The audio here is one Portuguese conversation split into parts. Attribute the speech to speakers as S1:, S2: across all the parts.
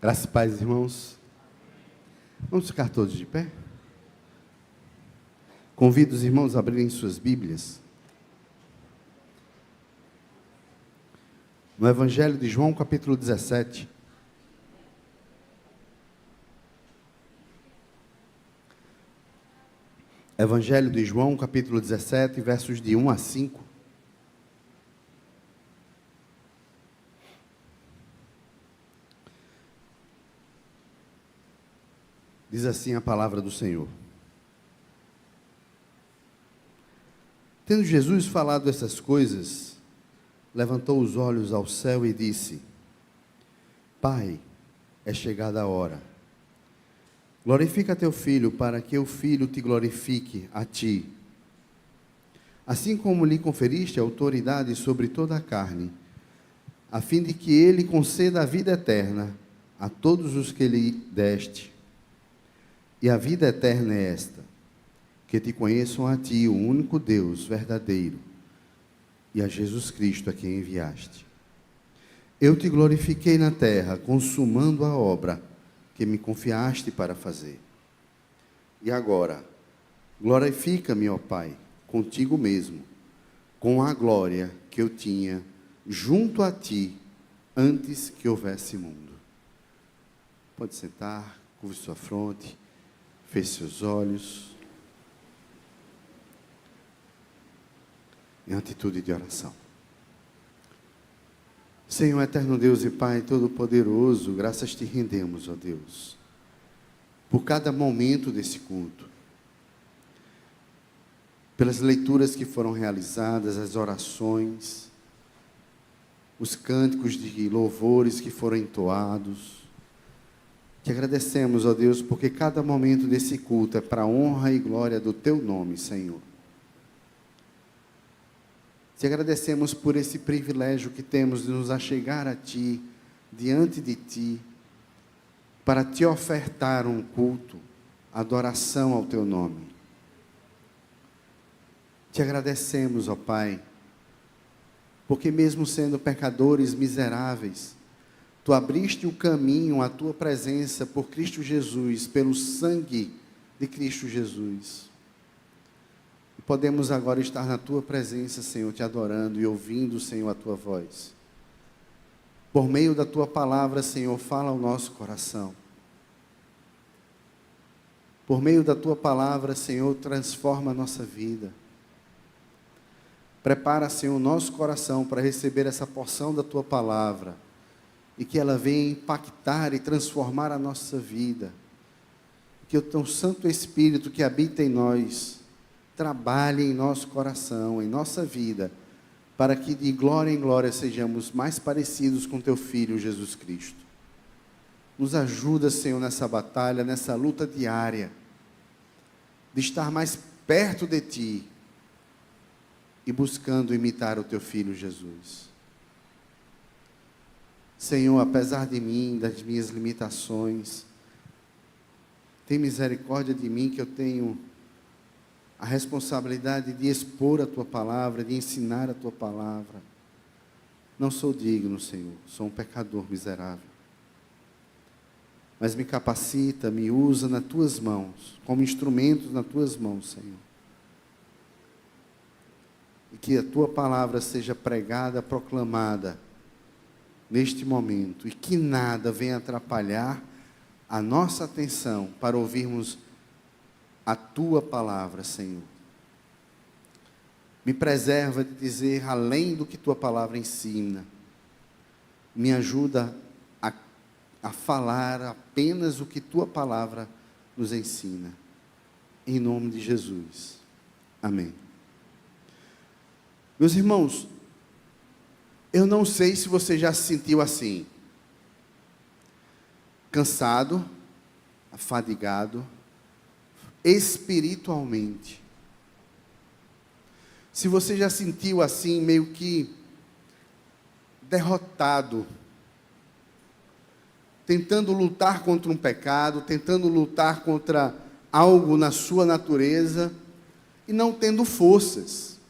S1: Graças e paz, irmãos. Vamos ficar todos de pé? Convido os irmãos a abrirem suas Bíblias no Evangelho de João, capítulo 17. Evangelho de João, capítulo 17, versos de 1 a 5. Diz assim a palavra do Senhor. Tendo Jesus falado essas coisas, levantou os olhos ao céu e disse: Pai, é chegada a hora. Glorifica teu Filho, para que o Filho te glorifique a ti. Assim como lhe conferiste autoridade sobre toda a carne, a fim de que ele conceda a vida eterna a todos os que lhe deste. E a vida eterna é esta: que te conheçam a ti, o único Deus verdadeiro, e a Jesus Cristo a quem enviaste. Eu te glorifiquei na terra, consumando a obra que me confiaste para fazer. E agora, glorifica-me, ó Pai, contigo mesmo, com a glória que eu tinha junto a ti, antes que houvesse mundo. Pode sentar, curve sua fronte, feche seus olhos, em atitude de oração. Senhor, eterno Deus e Pai Todo-Poderoso, graças te rendemos, ó Deus, por cada momento desse culto, pelas leituras que foram realizadas, as orações, os cânticos de louvores que foram entoados. Te agradecemos, ó Deus, porque cada momento desse culto é para a honra e glória do teu nome, Senhor. Te agradecemos por esse privilégio que temos de nos achegar a Ti, diante de Ti, para Te ofertar um culto, adoração ao Teu nome. Te agradecemos, ó Pai, porque mesmo sendo pecadores miseráveis, Tu abriste o caminho à Tua presença por Cristo Jesus, pelo sangue de Cristo Jesus. E podemos agora estar na Tua presença, Senhor, Te adorando e ouvindo, Senhor, a Tua voz. Por meio da Tua palavra, Senhor, fala ao nosso coração. Por meio da Tua palavra, Senhor, transforma a nossa vida. Prepara, Senhor, o nosso coração para receber essa porção da Tua palavra, e que ela venha impactar e transformar a nossa vida. Que o Teu Santo Espírito que habita em nós trabalhe em nosso coração, em nossa vida, para que de glória em glória sejamos mais parecidos com Teu Filho Jesus Cristo. Nos ajuda, Senhor, nessa batalha, nessa luta diária, de estar mais perto de Ti e buscando imitar o Teu Filho Jesus. Senhor, apesar de mim, das minhas limitações, tem misericórdia de mim, que eu tenho a responsabilidade de expor a Tua palavra, de ensinar a Tua palavra. Não sou digno, Senhor, sou um pecador miserável. Mas me capacita, me usa nas Tuas mãos, como instrumentos nas Tuas mãos, Senhor. E que a Tua palavra seja pregada, proclamada, neste momento, e que nada venha atrapalhar a nossa atenção para ouvirmos a Tua palavra, Senhor. Me preserva de dizer além do que Tua palavra ensina. Me ajuda a falar apenas o que Tua palavra nos ensina. Em nome de Jesus. Amém. Meus irmãos, eu não sei se você já se sentiu assim, cansado, afadigado, espiritualmente. Se você já sentiu assim, meio que derrotado, tentando lutar contra um pecado, tentando lutar contra algo na sua natureza, e não tendo forças.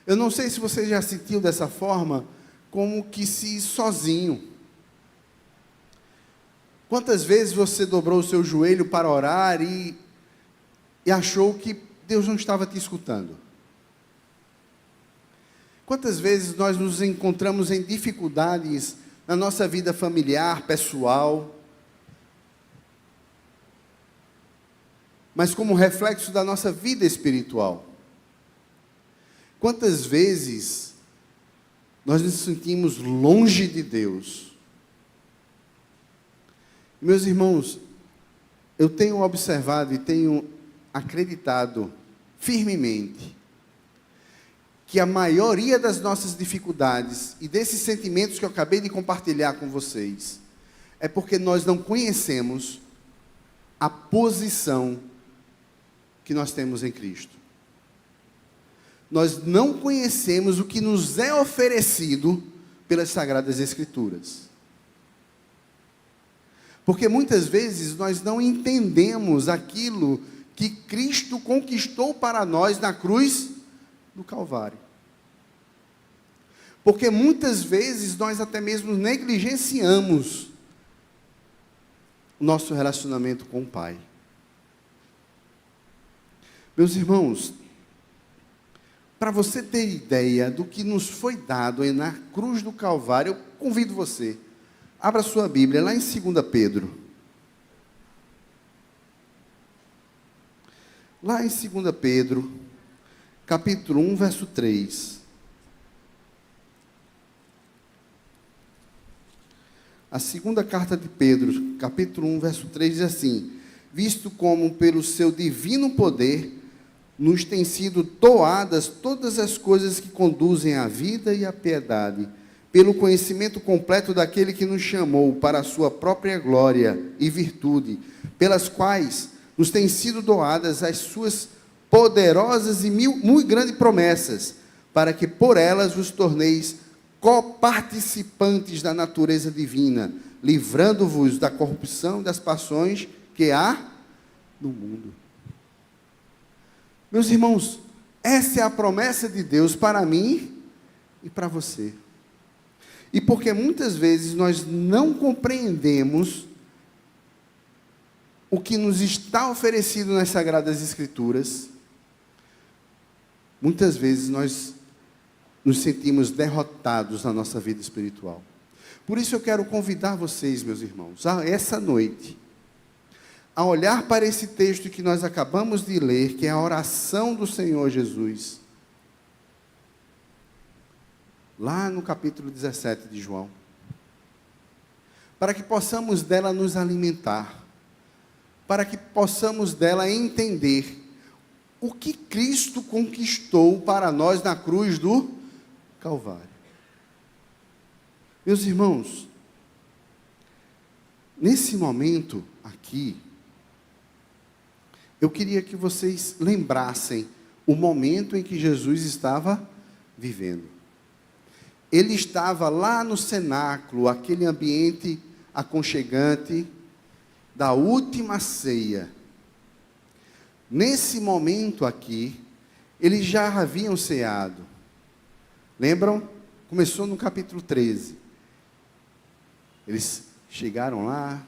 S1: Eu não sei se você já sentiu dessa forma, como que se sozinho. Quantas vezes você dobrou o seu joelho para orar e achou que Deus não estava te escutando? Quantas vezes nós nos encontramos em dificuldades na nossa vida familiar, pessoal, mas como reflexo da nossa vida espiritual? Quantas vezes nós nos sentimos longe de Deus? Meus irmãos, eu tenho observado e tenho acreditado firmemente que a maioria das nossas dificuldades e desses sentimentos que eu acabei de compartilhar com vocês é porque nós não conhecemos a posição que nós temos em Cristo. Nós não conhecemos o que nos é oferecido pelas Sagradas Escrituras. Porque muitas vezes nós não entendemos aquilo que Cristo conquistou para nós na cruz do Calvário. Porque muitas vezes nós até mesmo negligenciamos o nosso relacionamento com o Pai. Meus irmãos, para você ter ideia do que nos foi dado aí na cruz do Calvário, eu convido você, abra sua Bíblia lá em 2 Pedro. Lá em 2 Pedro, capítulo 1, verso 3. A segunda carta de Pedro, capítulo 1, verso 3, diz assim: visto como pelo seu divino poder nos têm sido doadas todas as coisas que conduzem à vida e à piedade, pelo conhecimento completo daquele que nos chamou para a sua própria glória e virtude, pelas quais nos têm sido doadas as suas poderosas e muito grandes promessas, para que por elas vos torneis coparticipantes da natureza divina, livrando-vos da corrupção das paixões que há no mundo. Meus irmãos, essa é a promessa de Deus para mim e para você. E porque muitas vezes nós não compreendemos o que nos está oferecido nas Sagradas Escrituras, muitas vezes nós nos sentimos derrotados na nossa vida espiritual. Por isso eu quero convidar vocês, meus irmãos, a essa noite, a olhar para esse texto que nós acabamos de ler, que é a oração do Senhor Jesus, lá no capítulo 17 de João, para que possamos dela nos alimentar, para que possamos dela entender o que Cristo conquistou para nós na cruz do Calvário. Meus irmãos, nesse momento aqui, eu queria que vocês lembrassem o momento em que Jesus estava vivendo. Ele estava lá no cenáculo, aquele ambiente aconchegante da última ceia. Nesse momento aqui, eles já haviam ceado. Lembram? Começou no capítulo 13. Eles chegaram lá,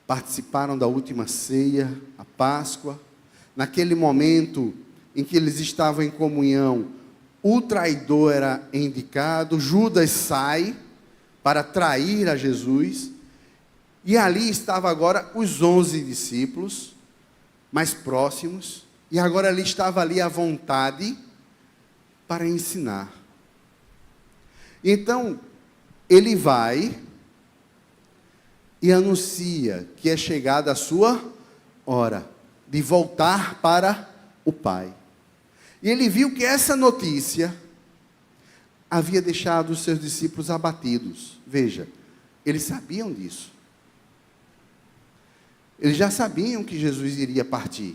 S1: participaram da última ceia, a Páscoa. Naquele momento em que eles estavam em comunhão, o traidor era indicado, Judas sai para trair a Jesus, e ali estava agora os 11 discípulos, mais próximos, e agora ele estava ali à vontade para ensinar. Então, ele vai e anuncia que é chegada a sua hora de voltar para o Pai. E ele viu que essa notícia havia deixado os seus discípulos abatidos. Veja, eles sabiam disso. Eles já sabiam que Jesus iria partir.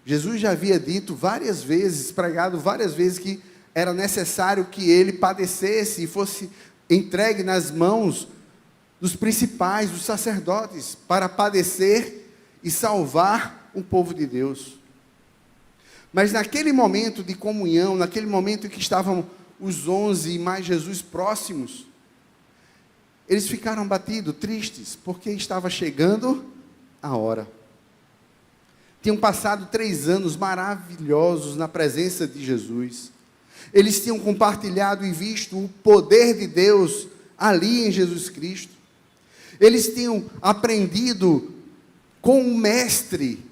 S1: Jesus já havia dito várias vezes, pregado várias vezes, que era necessário que ele padecesse e fosse entregue nas mãos dos principais, dos sacerdotes, para padecer e salvar o povo de Deus. Mas naquele momento de comunhão, naquele momento em que estavam os 11 e mais Jesus próximos, eles ficaram abatidos, tristes, porque estava chegando a hora. Tinham passado 3 anos maravilhosos na presença de Jesus. Eles tinham compartilhado e visto o poder de Deus ali em Jesus Cristo. Eles tinham aprendido com o Mestre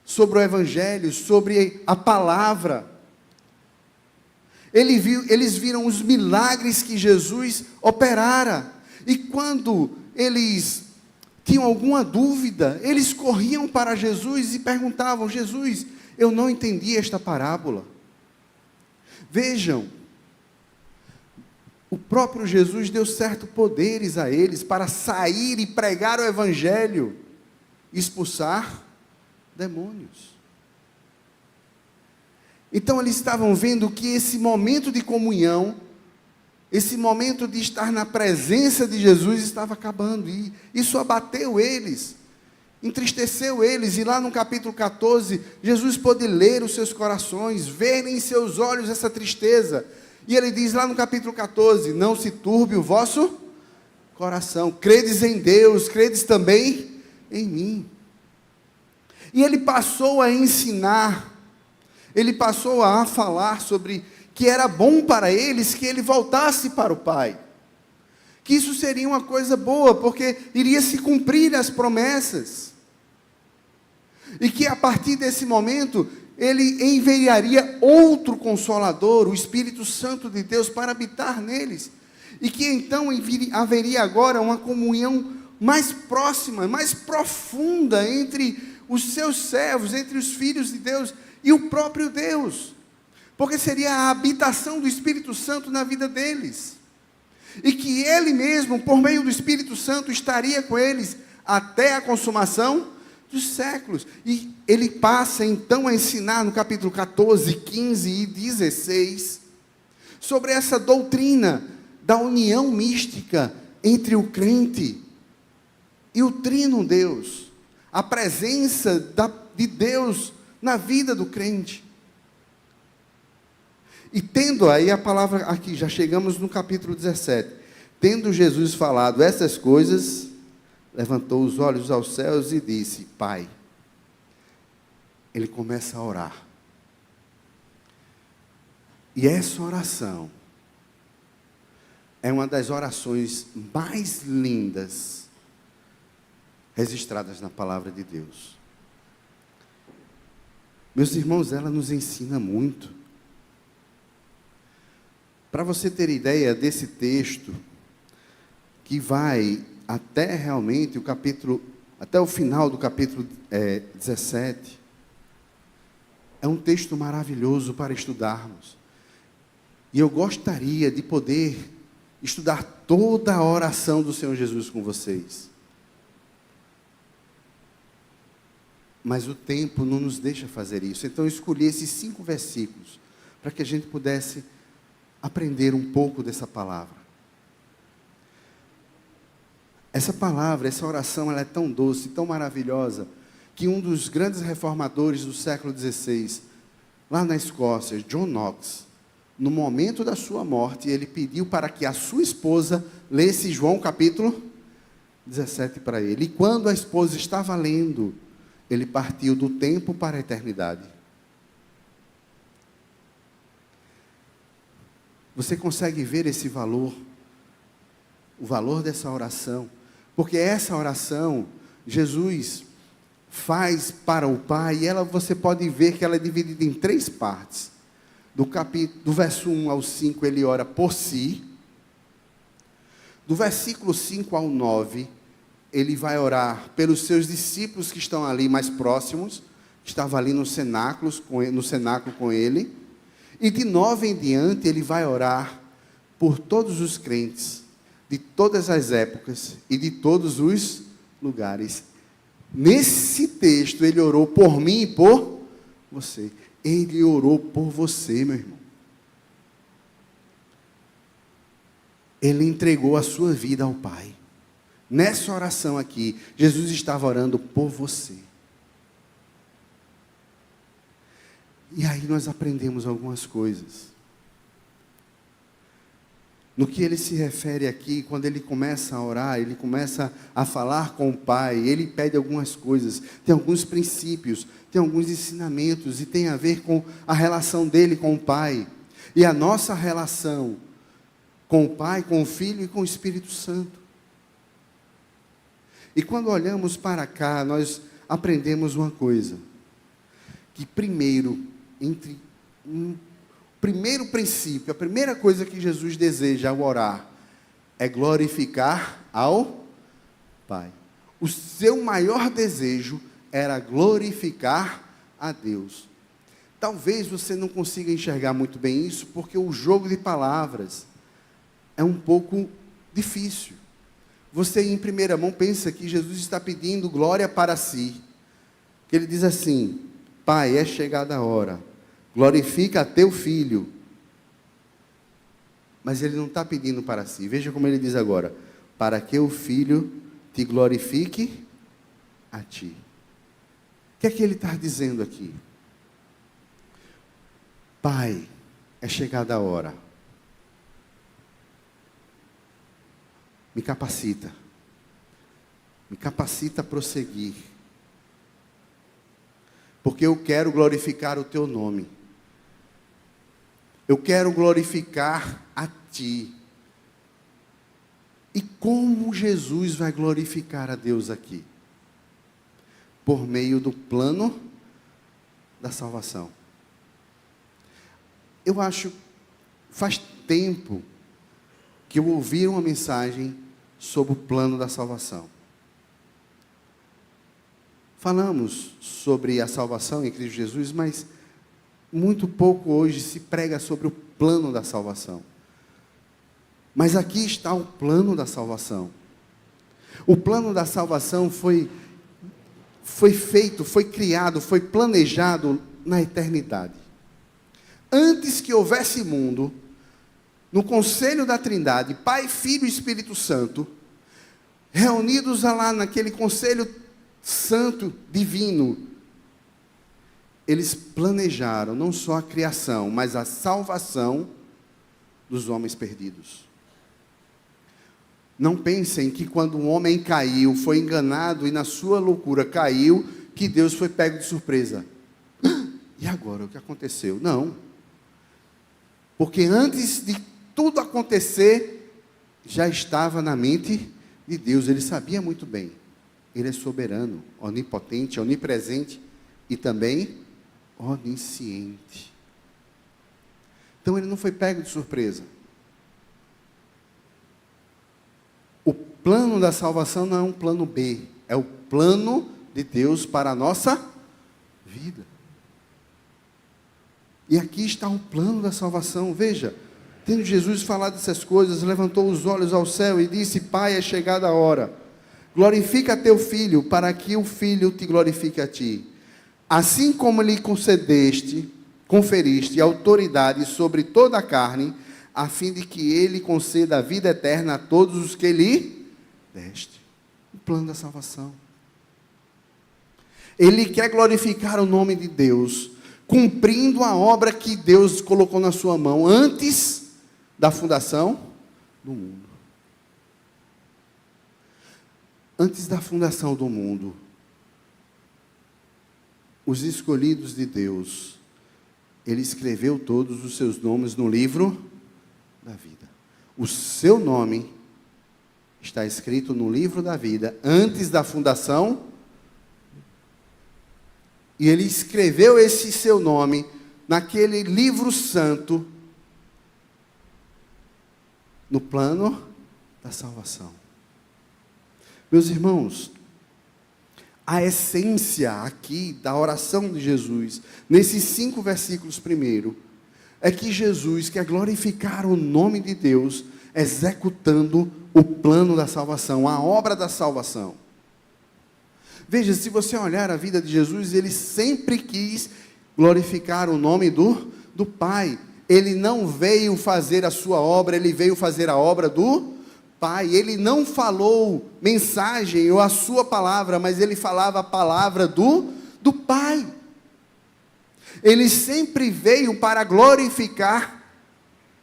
S1: sobre o Evangelho, sobre a palavra. Eles viram os milagres que Jesus operara. E quando eles tinham alguma dúvida, eles corriam para Jesus e perguntavam: Jesus, eu não entendi esta parábola. Vejam, o próprio Jesus deu certos poderes a eles para sair e pregar o Evangelho, expulsar demônios. Então eles estavam vendo que esse momento de comunhão, esse momento de estar na presença de Jesus estava acabando, e isso abateu eles, entristeceu eles. E lá no capítulo 14, Jesus pôde ler os seus corações, ver em seus olhos essa tristeza, e ele diz lá no capítulo 14, não se turbe o vosso coração, credes em Deus, credes também em mim. E ele passou a ensinar, ele passou a falar sobre que era bom para eles que ele voltasse para o Pai, que isso seria uma coisa boa, porque iria se cumprir as promessas, e que a partir desse momento, ele enviaria outro Consolador, o Espírito Santo de Deus, para habitar neles, e que então haveria agora uma comunhão mais próxima, mais profunda entre os seus servos, entre os filhos de Deus e o próprio Deus, porque seria a habitação do Espírito Santo na vida deles, e que ele mesmo, por meio do Espírito Santo, estaria com eles até a consumação dos séculos. E ele passa então a ensinar no capítulo 14, 15 e 16, sobre essa doutrina da união mística entre o crente e o Trino Deus, a presença de Deus na vida do crente. E tendo aí a palavra aqui, já chegamos no capítulo 17, tendo Jesus falado essas coisas, levantou os olhos aos céus e disse: Pai. Ele começa a orar, e essa oração é uma das orações mais lindas registradas na palavra de Deus. Meus irmãos, ela nos ensina muito. Para você ter ideia desse texto, que vai até realmente até o final do capítulo 17, é um texto maravilhoso para estudarmos. E eu gostaria de poder estudar toda a oração do Senhor Jesus com vocês. Mas o tempo não nos deixa fazer isso. Então eu escolhi esses 5 versículos, para que a gente pudesse aprender um pouco dessa palavra. Essa palavra, essa oração, ela é tão doce, tão maravilhosa, que um dos grandes reformadores do século XVI, lá na Escócia, John Knox, no momento da sua morte, ele pediu para que a sua esposa lesse João capítulo 17 para ele. E quando a esposa estava lendo, ele partiu do tempo para a eternidade. Você consegue ver esse valor? O valor dessa oração? Porque essa oração, Jesus faz para o Pai, e você pode ver que ela é dividida em 3 partes. Do verso 1 ao 5, ele ora por si. Do versículo 5 ao 9, ele vai orar pelos seus discípulos que estão ali mais próximos, que estavam ali no cenáculo com ele. E de 9 em diante, ele vai orar por todos os crentes, de todas as épocas e de todos os lugares. Nesse texto, ele orou por mim e por você. Ele orou por você, meu irmão. Ele entregou a sua vida ao Pai. Nessa oração aqui, Jesus estava orando por você. E aí nós aprendemos algumas coisas. no que ele se refere aqui, quando ele começa a orar, ele começa a falar com o Pai, ele pede algumas coisas, tem alguns princípios, tem alguns ensinamentos, e tem a ver com a relação dele com o Pai, e a nossa relação com o Pai, com o Filho e com o Espírito Santo. E quando olhamos para cá, nós aprendemos uma coisa, que primeiro princípio, a primeira coisa que Jesus deseja ao orar, é glorificar ao Pai. O seu maior desejo era glorificar a Deus. Talvez você não consiga enxergar muito bem isso, porque o jogo de palavras é um pouco difícil. Você, em primeira mão, pensa que Jesus está pedindo glória para si. Que ele diz assim: Pai, é chegada a hora, glorifica a teu Filho. Mas ele não está pedindo para si. Veja como ele diz agora: para que o Filho te glorifique a ti. O que é que ele está dizendo aqui? Pai, é chegada a hora. Me capacita a prosseguir, porque eu quero glorificar o teu nome, eu quero glorificar a ti. E como Jesus vai glorificar a Deus aqui? Por meio do plano da salvação. Eu acho, faz tempo que eu ouvi uma mensagem sobre o plano da salvação. Falamos sobre a salvação em Cristo Jesus, mas muito pouco hoje se prega sobre o plano da salvação. Mas aqui está o plano da salvação. O plano da salvação foi feito, foi criado, foi planejado na eternidade. Antes que houvesse mundo, no conselho da Trindade, Pai, Filho e Espírito Santo, reunidos lá naquele conselho santo, divino, eles planejaram não só a criação, mas a salvação dos homens perdidos. Não pensem que quando um homem caiu, foi enganado e na sua loucura caiu, que Deus foi pego de surpresa. E agora, o que aconteceu? Não. Porque antes de tudo acontecer, já estava na mente de Deus. Ele sabia muito bem. Ele é soberano, onipotente, onipresente e também onisciente. Então ele não foi pego de surpresa. O plano da salvação não é um plano B, é o plano de Deus para a nossa vida. E aqui está o plano da salvação. Veja, tendo Jesus falado essas coisas, levantou os olhos ao céu e disse: Pai, é chegada a hora, glorifica teu Filho, para que o Filho te glorifique a ti. Assim como lhe conferiste autoridade sobre toda a carne, a fim de que ele conceda a vida eterna a todos os que lhe deste. O plano da salvação. Ele quer glorificar o nome de Deus, cumprindo a obra que Deus colocou na sua mão antes da fundação do mundo. Antes da fundação do mundo, os escolhidos de Deus, Ele escreveu todos os seus nomes no livro da vida. O seu nome está escrito no livro da vida antes da fundação. E Ele escreveu esse seu nome naquele livro santo, no plano da salvação. Meus irmãos, a essência aqui da oração de Jesus, nesses 5 versículos primeiro, é que Jesus quer glorificar o nome de Deus, executando o plano da salvação, a obra da salvação. Veja, se você olhar a vida de Jesus, ele sempre quis glorificar o nome do Pai. Ele não veio fazer a sua obra, ele veio fazer a obra do Pai. Ele não falou mensagem ou a sua palavra, mas ele falava a palavra do Pai. Ele sempre veio para glorificar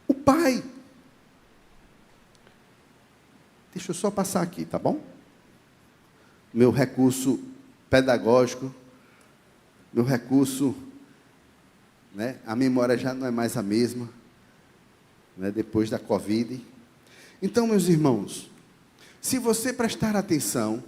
S1: o Pai. Deixa eu só passar aqui, tá bom? Meu recurso pedagógico, meu recurso, né? A memória já não é mais a mesma, né? Depois da Covid. Então, meus irmãos, se você prestar atenção,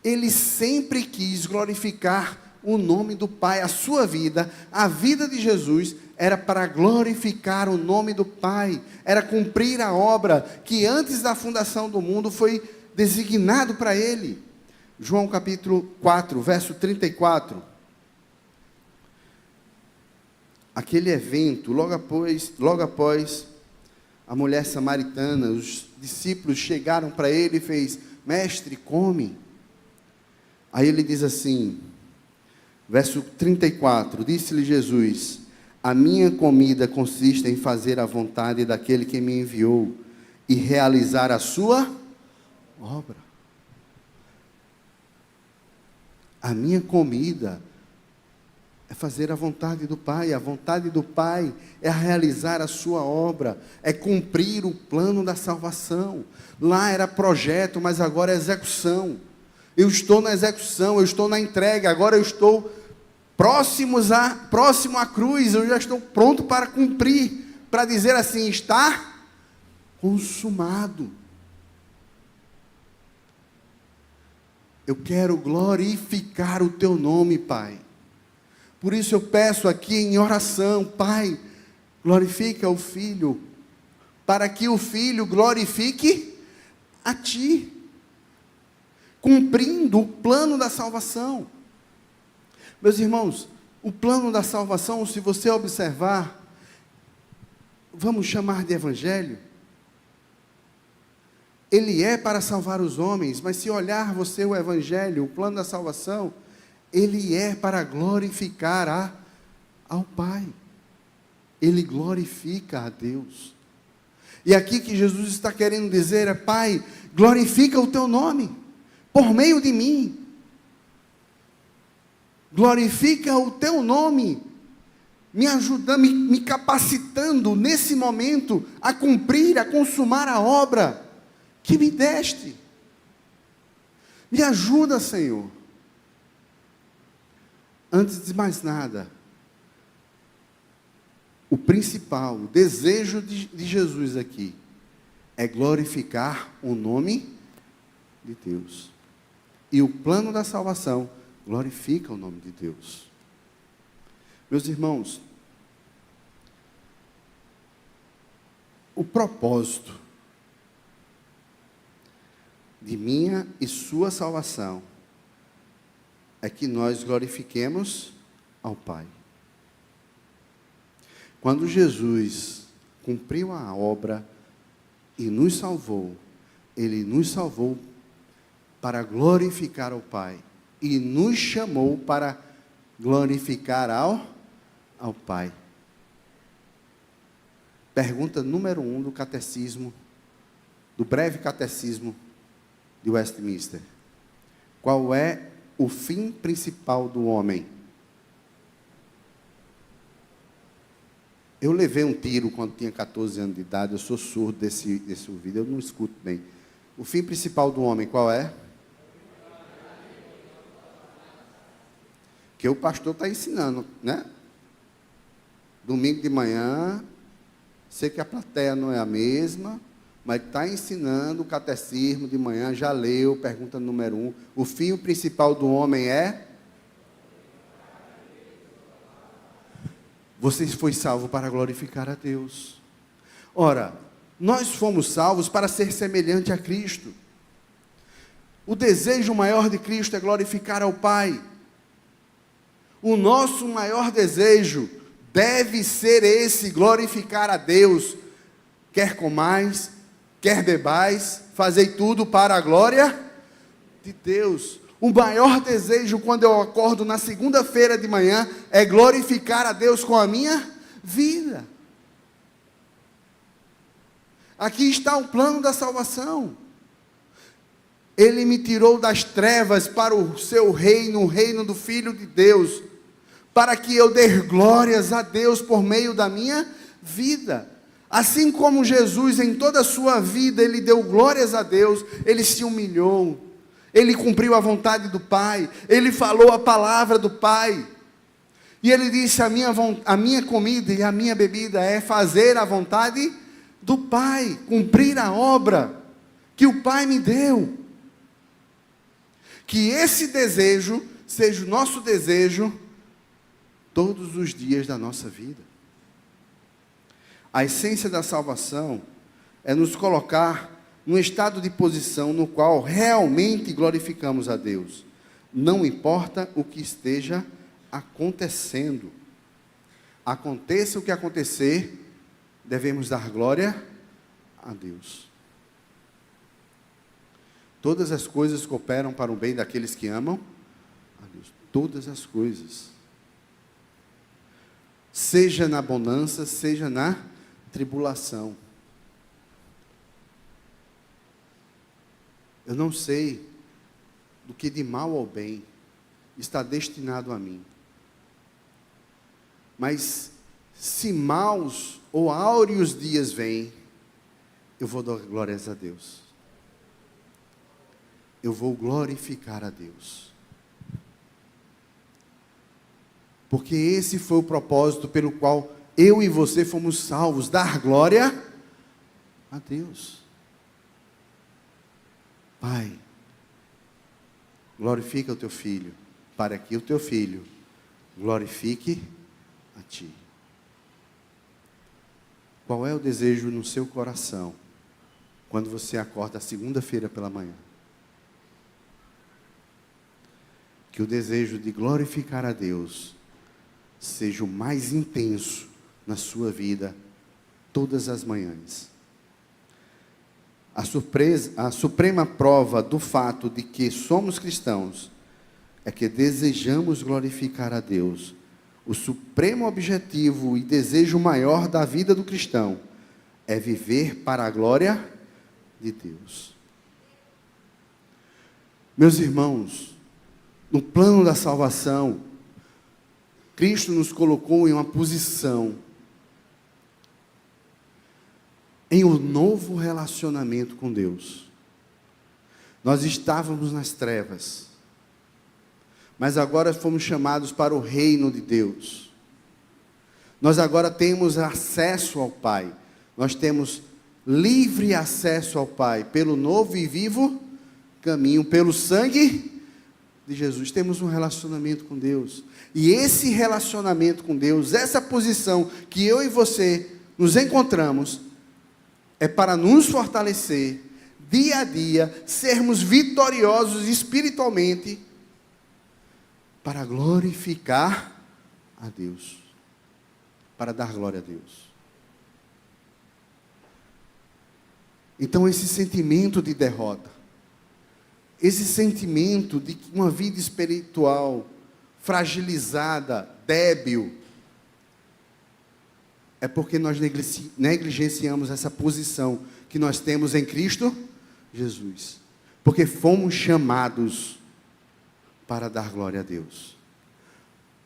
S1: ele sempre quis glorificar o nome do Pai. A sua vida, a vida de Jesus, era para glorificar o nome do Pai, era cumprir a obra que antes da fundação do mundo foi designado para ele. João capítulo 4, verso 34. Aquele evento, logo após a mulher samaritana, os discípulos chegaram para ele e fez: mestre, come. Aí ele diz assim, verso 34, disse-lhe Jesus: a minha comida consiste em fazer a vontade daquele que me enviou e realizar a sua obra. A minha comida é fazer a vontade do Pai. A vontade do Pai é realizar a sua obra, é cumprir o plano da salvação. Lá era projeto, mas agora é execução. Eu estou na execução, eu estou na entrega, agora eu estou próximo à cruz, eu já estou pronto para cumprir, para dizer assim: está consumado. Eu quero glorificar o teu nome, Pai. Por isso eu peço aqui em oração: Pai, glorifica o Filho, para que o Filho glorifique a Ti, cumprindo o plano da salvação. Meus irmãos, o plano da salvação, se você observar, vamos chamar de evangelho, ele é para salvar os homens, mas se olhar você o evangelho, o plano da salvação, ele é para glorificar ao Pai. Ele glorifica a Deus. E aqui que Jesus está querendo dizer é: Pai, glorifica o teu nome, por meio de mim. Glorifica o teu nome, me ajudando, me capacitando nesse momento a cumprir, a consumar a obra que me deste. Me ajuda, Senhor. Antes de mais nada, o principal, o desejo de Jesus aqui, é glorificar o nome de Deus. E o plano da salvação glorifica o nome de Deus. Meus irmãos, o propósito de minha e sua salvação é que nós glorifiquemos ao Pai. Quando Jesus cumpriu a obra e nos salvou, Ele nos salvou para glorificar ao Pai e nos chamou para glorificar ao Pai. Pergunta número 1 do catecismo, do breve catecismo de Westminster: qual é o fim principal do homem? Eu levei um tiro quando tinha 14 anos de idade, eu sou surdo desse ouvido, eu não escuto bem. O fim principal do homem qual é? Que o pastor está ensinando, né? Domingo de manhã, sei que a plateia não é a mesma, mas está ensinando o catecismo de manhã, já leu, pergunta número 1. O fim principal do homem é? Você foi salvo para glorificar a Deus. Ora, nós fomos salvos para ser semelhante a Cristo. O desejo maior de Cristo é glorificar ao Pai. O nosso maior desejo deve ser esse: glorificar a Deus. Quer comais, quer bebais, fazei tudo para a glória de Deus. O maior desejo quando eu acordo na segunda-feira de manhã é glorificar a Deus com a minha vida. Aqui está o plano da salvação. Ele me tirou das trevas para o seu reino, o reino do Filho de Deus, para que eu dê glórias a Deus por meio da minha vida. Assim como Jesus, em toda a sua vida, ele deu glórias a Deus, ele se humilhou, ele cumpriu a vontade do Pai, ele falou a palavra do Pai. E ele disse: a minha comida e a minha bebida é fazer a vontade do Pai, cumprir a obra que o Pai me deu. Que esse desejo seja o nosso desejo todos os dias da nossa vida. A essência da salvação é nos colocar num estado de posição no qual realmente glorificamos a Deus. Não importa o que esteja acontecendo. Aconteça o que acontecer, devemos dar glória a Deus. Todas as coisas cooperam para o bem daqueles que amam a Deus. Todas as coisas. Seja na bonança, seja na tribulação. Eu não sei do que de mal ou bem está destinado a mim. Mas se maus ou áureos dias vêm, eu vou dar glórias a Deus. Eu vou glorificar a Deus. Porque esse foi o propósito pelo qual eu e você fomos salvos, dar glória a Deus. Pai, glorifica o teu filho, para que o teu filho glorifique a ti. Qual é o desejo no seu coração, quando você acorda segunda-feira pela manhã? Que o desejo de glorificar a Deus seja o mais intenso na sua vida, todas as manhãs. A suprema prova do fato de que somos cristãos é que desejamos glorificar a Deus. O supremo objetivo e desejo maior da vida do cristão é viver para a glória de Deus. Meus irmãos, no plano da salvação, Cristo nos colocou em uma posição, em um novo relacionamento com Deus. Nós estávamos nas trevas, mas agora fomos chamados para o reino de Deus. Nós agora temos acesso ao Pai. Nós temos livre acesso ao Pai, pelo novo e vivo caminho, pelo sangue de Jesus. Temos um relacionamento com Deus. E esse relacionamento com Deus, essa posição que eu e você nos encontramos, é para nos fortalecer, dia a dia, sermos vitoriosos espiritualmente, para glorificar a Deus, para dar glória a Deus. Então esse sentimento de derrota, esse sentimento de uma vida espiritual fragilizada, débil, é porque nós negligenciamos essa posição que nós temos em Cristo Jesus. Porque fomos chamados para dar glória a Deus.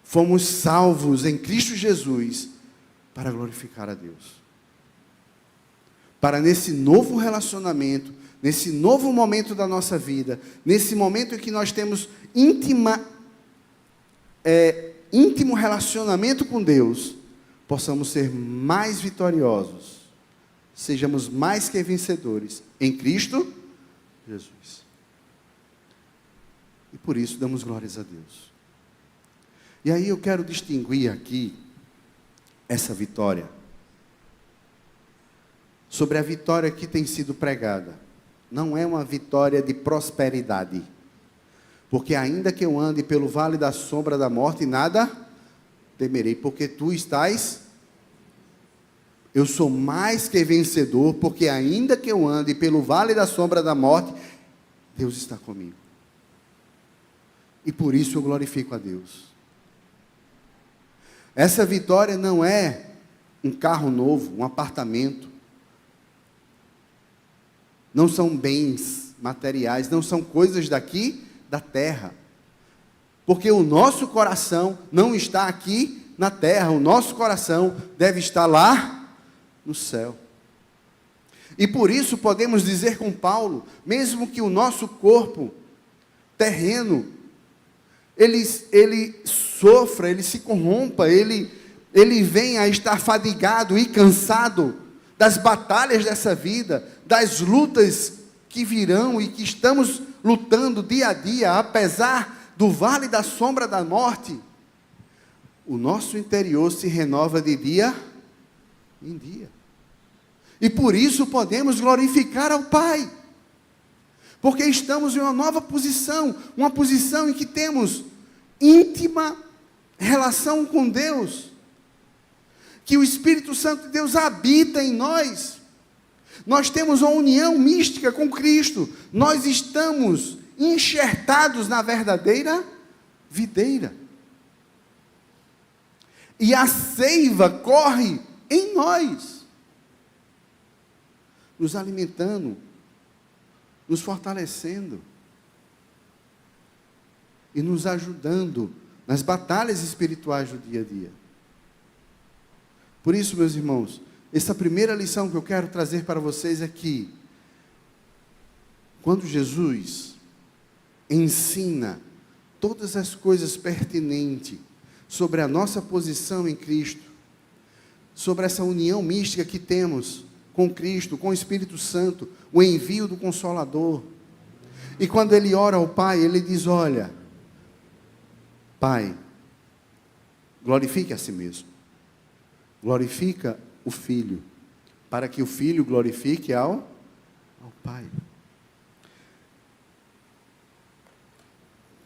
S1: Fomos salvos em Cristo Jesus para glorificar a Deus. Para nesse novo relacionamento, nesse novo momento da nossa vida, nesse momento em que nós temos íntimo relacionamento com Deus, possamos ser mais vitoriosos, sejamos mais que vencedores em Cristo Jesus. E por isso damos glórias a Deus. E aí eu quero distinguir aqui essa vitória, sobre a vitória que tem sido pregada. Não é uma vitória de prosperidade, porque ainda que eu ande pelo vale da sombra da morte, nada temerei, porque tu estás. Eu sou mais que vencedor, porque ainda que eu ande pelo vale da sombra da morte, Deus está comigo. E por isso eu glorifico a Deus. Essa vitória não é um carro novo, um apartamento. Não são bens materiais, não são coisas daqui da terra. Porque o nosso coração não está aqui na terra, o nosso coração deve estar lá no céu. E por isso podemos dizer com Paulo, mesmo que o nosso corpo terreno, ele sofra, ele se corrompa, ele venha a estar fadigado e cansado das batalhas dessa vida, das lutas que virão e que estamos lutando dia a dia, apesar do vale da sombra da morte, o nosso interior se renova de dia em dia. E por isso podemos glorificar ao Pai, porque estamos em uma nova posição, uma posição em que temos íntima relação com Deus, que o Espírito Santo de Deus habita em nós. Nós temos uma união mística com Cristo, nós estamos enxertados na verdadeira videira, e a seiva corre em nós, nos alimentando, nos fortalecendo e nos ajudando nas batalhas espirituais do dia a dia. Por isso, meus irmãos, essa primeira lição que eu quero trazer para vocês é que, quando Jesus ensina todas as coisas pertinentes sobre a nossa posição em Cristo, sobre essa união mística que temos com Cristo, com o Espírito Santo, o envio do Consolador, e quando ele ora ao Pai, ele diz: olha, Pai, glorifique a si mesmo, glorifica o Filho, para que o Filho glorifique ao Pai,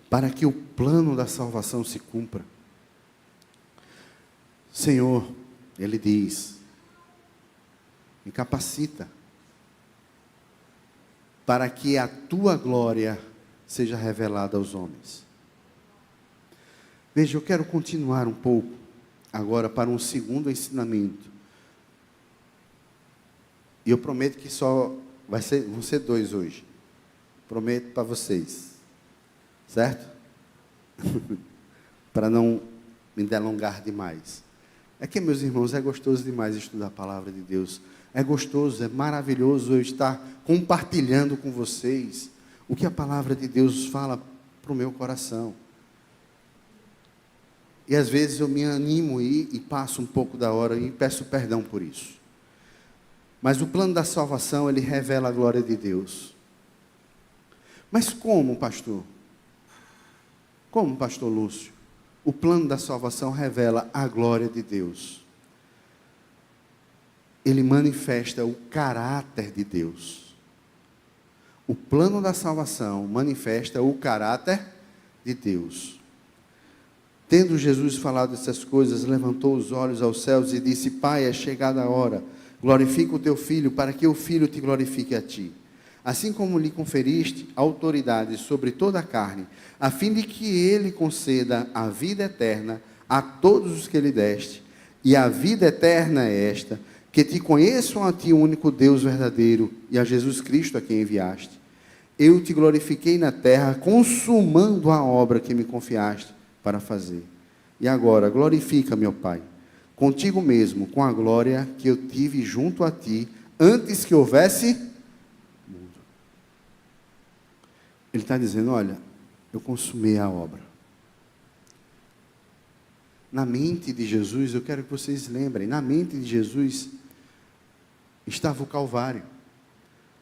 S1: para que o plano da salvação se cumpra. Senhor, ele diz, me capacita, para que a tua glória seja revelada aos homens. Veja, eu quero continuar um pouco agora para um segundo ensinamento. E eu prometo que vão ser 2 hoje. Prometo para vocês. Certo? Para não me delongar demais. É que, meus irmãos, é gostoso demais estudar a palavra de Deus. É gostoso, é maravilhoso eu estar compartilhando com vocês o que a palavra de Deus fala para o meu coração. E às vezes eu me animo e passo um pouco da hora e peço perdão por isso. Mas o plano da salvação, ele revela a glória de Deus. Mas como, pastor? Como, pastor Lúcio? O plano da salvação revela a glória de Deus. Ele manifesta o caráter de Deus. O plano da salvação manifesta o caráter de Deus. Tendo Jesus falado essas coisas, levantou os olhos aos céus e disse: Pai, é chegada a hora, glorifica o teu Filho, para que o Filho te glorifique a ti. Assim como lhe conferiste autoridade sobre toda a carne, a fim de que ele conceda a vida eterna a todos os que lhe deste. E a vida eterna é esta, que te conheçam a ti, o único Deus verdadeiro, e a Jesus Cristo a quem enviaste. Eu te glorifiquei na terra, consumando a obra que me confiaste para fazer. E agora, glorifica-me, ó Pai, contigo mesmo, com a glória que eu tive junto a ti, antes que houvesse mundo. Ele está dizendo: olha, eu consumei a obra. Na mente de Jesus, eu quero que vocês lembrem, na mente de Jesus estava o Calvário,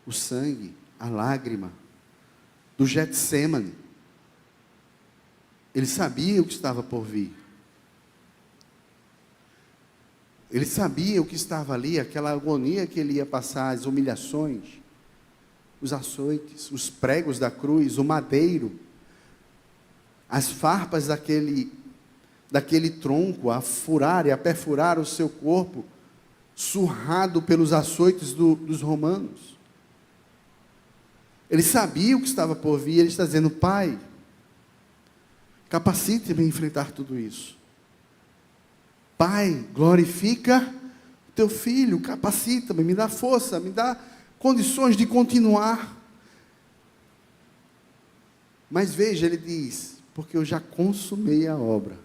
S1: o sangue, a lágrima do Getsêmani. Ele sabia o que estava por vir. Ele sabia o que estava ali, aquela agonia que ele ia passar, as humilhações, os açoites, os pregos da cruz, o madeiro, as farpas daquele tronco a furar e a perfurar o seu corpo, surrado pelos açoites dos romanos. Ele sabia o que estava por vir. Ele está dizendo: Pai, capacite-me a enfrentar tudo isso. Pai, glorifica o teu Filho, capacita-me, me dá força, me dá condições de continuar. Mas veja, ele diz: porque eu já consumei a obra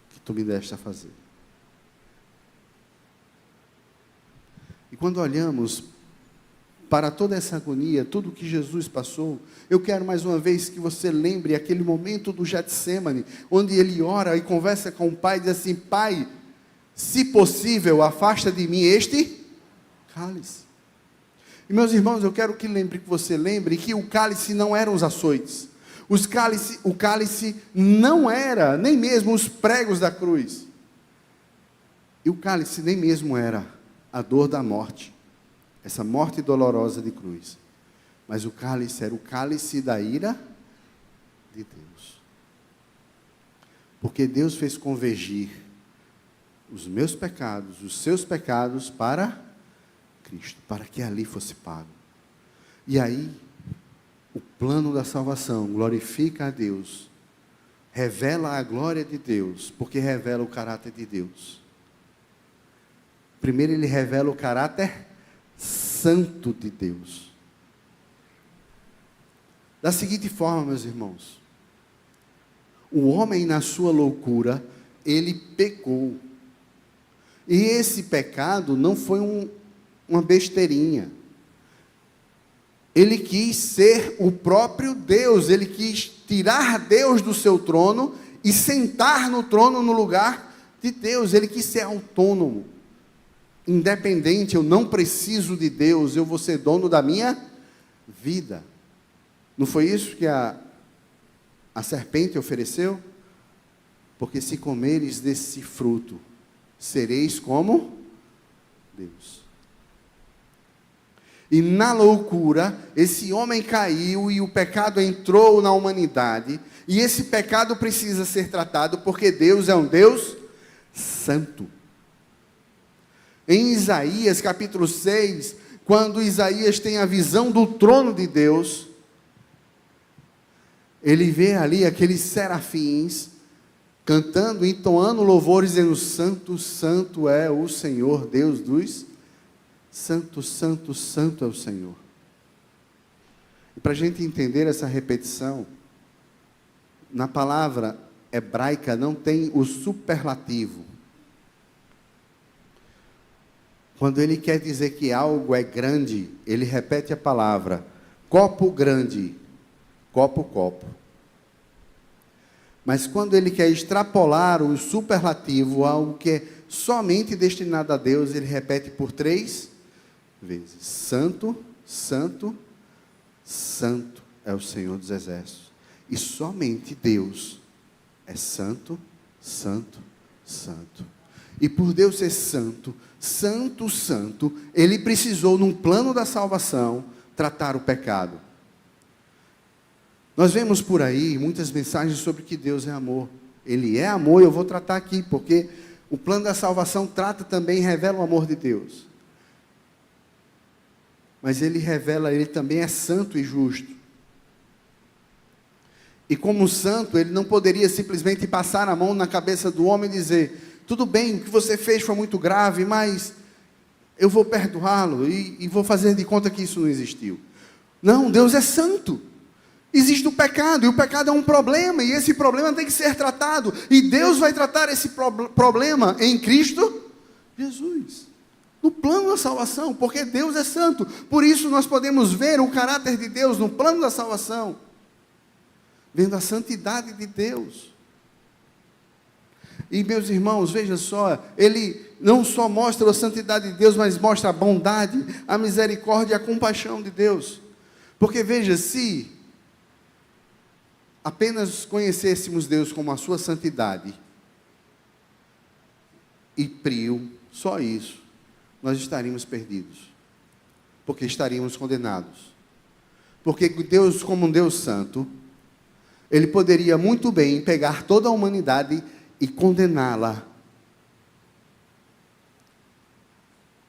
S1: que tu me deste a fazer. quando olhamos para toda essa agonia, tudo que Jesus passou, eu quero mais uma vez que você lembre aquele momento do Getsemane, onde ele ora e conversa com o Pai, e diz assim: Pai, se possível, afasta de mim este cálice. E meus irmãos, eu quero que você lembre que o cálice não eram os açoites, o cálice não era nem mesmo os pregos da cruz, e o cálice nem mesmo era a dor da morte, essa morte dolorosa de cruz, mas o cálice era o cálice da ira de Deus, porque Deus fez convergir os meus pecados, os seus pecados para Cristo, para que ali fosse pago. E aí, o plano da salvação glorifica a Deus, revela a glória de Deus, porque revela o caráter de Deus. Primeiro ele revela o caráter santo de Deus. Da seguinte forma, meus irmãos, o homem na sua loucura, ele pecou. E esse pecado não foi uma besteirinha. Ele quis ser o próprio Deus, ele quis tirar Deus do seu trono e sentar no trono no lugar de Deus. Ele quis ser autônomo, independente. Eu não preciso de Deus, eu vou ser dono da minha vida. Não foi isso que a serpente ofereceu? Porque se comeres desse fruto, sereis como Deus. E na loucura, esse homem caiu e o pecado entrou na humanidade. E esse pecado precisa ser tratado porque Deus é um Deus santo. Em Isaías capítulo 6, quando Isaías tem a visão do trono de Deus, ele vê ali aqueles serafins cantando, entoando louvores, dizendo: Santo, Santo é o Senhor, Deus dos Santo, Santo, Santo é o Senhor. E para a gente entender essa repetição, na palavra hebraica não tem o superlativo. Quando ele quer dizer que algo é grande, ele repete a palavra copo grande, copo, copo. Mas quando ele quer extrapolar o superlativo, algo que é somente destinado a Deus, ele repete por 3 vezes: Santo, Santo, Santo é o Senhor dos Exércitos. E somente Deus é santo, santo, santo. E por Deus ser santo, santo, santo, ele precisou, num plano da salvação, tratar o pecado. Nós vemos por aí muitas mensagens sobre que Deus é amor. Ele é amor, e eu vou tratar aqui, porque o plano da salvação trata também, revela o amor de Deus. Mas ele revela, ele também é santo e justo. E como santo, ele não poderia simplesmente passar a mão na cabeça do homem e dizer: tudo bem, o que você fez foi muito grave, mas eu vou perdoá-lo e vou fazer de conta que isso não existiu. Não, Deus é santo. Existe o pecado, e o pecado é um problema, e esse problema tem que ser tratado, e Deus vai tratar esse problema em Cristo Jesus, no plano da salvação, porque Deus é santo. Por isso nós podemos ver o caráter de Deus no plano da salvação, vendo a santidade de Deus. E meus irmãos, veja só, ele não só mostra a santidade de Deus, mas mostra a bondade, a misericórdia e a compaixão de Deus. Porque veja, se apenas conhecêssemos Deus como a sua santidade e prio, só isso, nós estaríamos perdidos, porque estaríamos condenados. Porque Deus, como um Deus santo, ele poderia muito bem pegar toda a humanidade e condená-la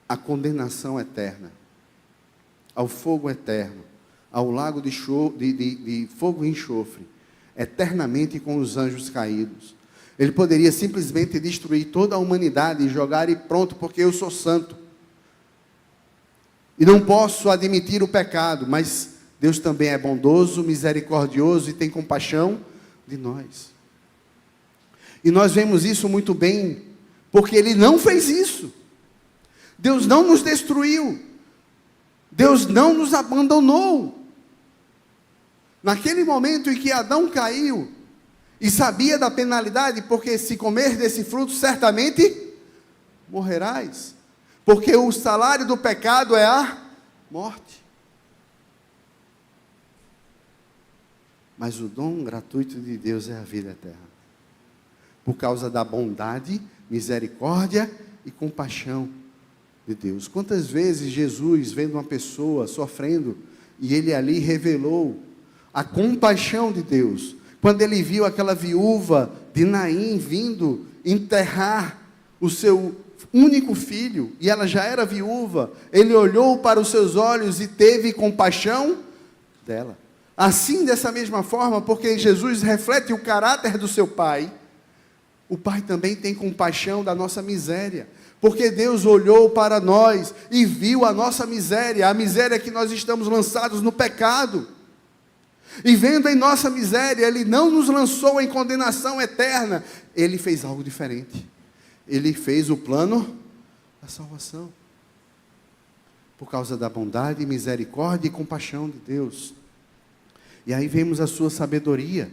S1: à condenação eterna, ao fogo eterno, ao lago de fogo e enxofre, eternamente com os anjos caídos. Ele poderia simplesmente destruir toda a humanidade e jogar e pronto, porque eu sou santo. E não posso admitir o pecado, mas Deus também é bondoso, misericordioso e tem compaixão de nós. E nós vemos isso muito bem, porque Ele não fez isso. Deus não nos destruiu. Deus não nos abandonou. Naquele momento em que Adão caiu, e sabia da penalidade, porque se comer desse fruto, certamente morrerás. Porque o salário do pecado é a morte. Mas o dom gratuito de Deus é a vida eterna. Por causa da bondade, misericórdia e compaixão de Deus. Quantas vezes Jesus, vendo uma pessoa sofrendo, e ele ali revelou a compaixão de Deus. Quando ele viu aquela viúva de Naim vindo enterrar o seu único filho, e ela já era viúva, ele olhou para os seus olhos e teve compaixão dela. Assim, dessa mesma forma, porque Jesus reflete o caráter do seu Pai, o Pai também tem compaixão da nossa miséria, porque Deus olhou para nós e viu a nossa miséria, a miséria que nós estamos lançados no pecado, e vendo em nossa miséria, Ele não nos lançou em condenação eterna, Ele fez algo diferente, Ele fez o plano da salvação, por causa da bondade, misericórdia e compaixão de Deus. E aí vemos a sua sabedoria,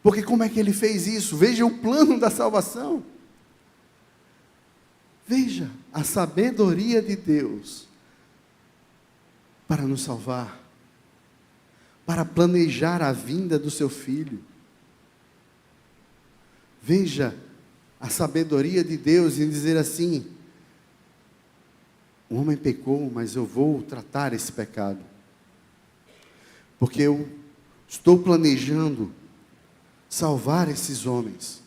S1: porque como é que Ele fez isso? Veja o plano da salvação, veja a sabedoria de Deus, para nos salvar, para planejar a vinda do seu Filho. Veja a sabedoria de Deus em dizer assim: o homem pecou, mas eu vou tratar esse pecado, porque eu estou planejando salvar esses homens.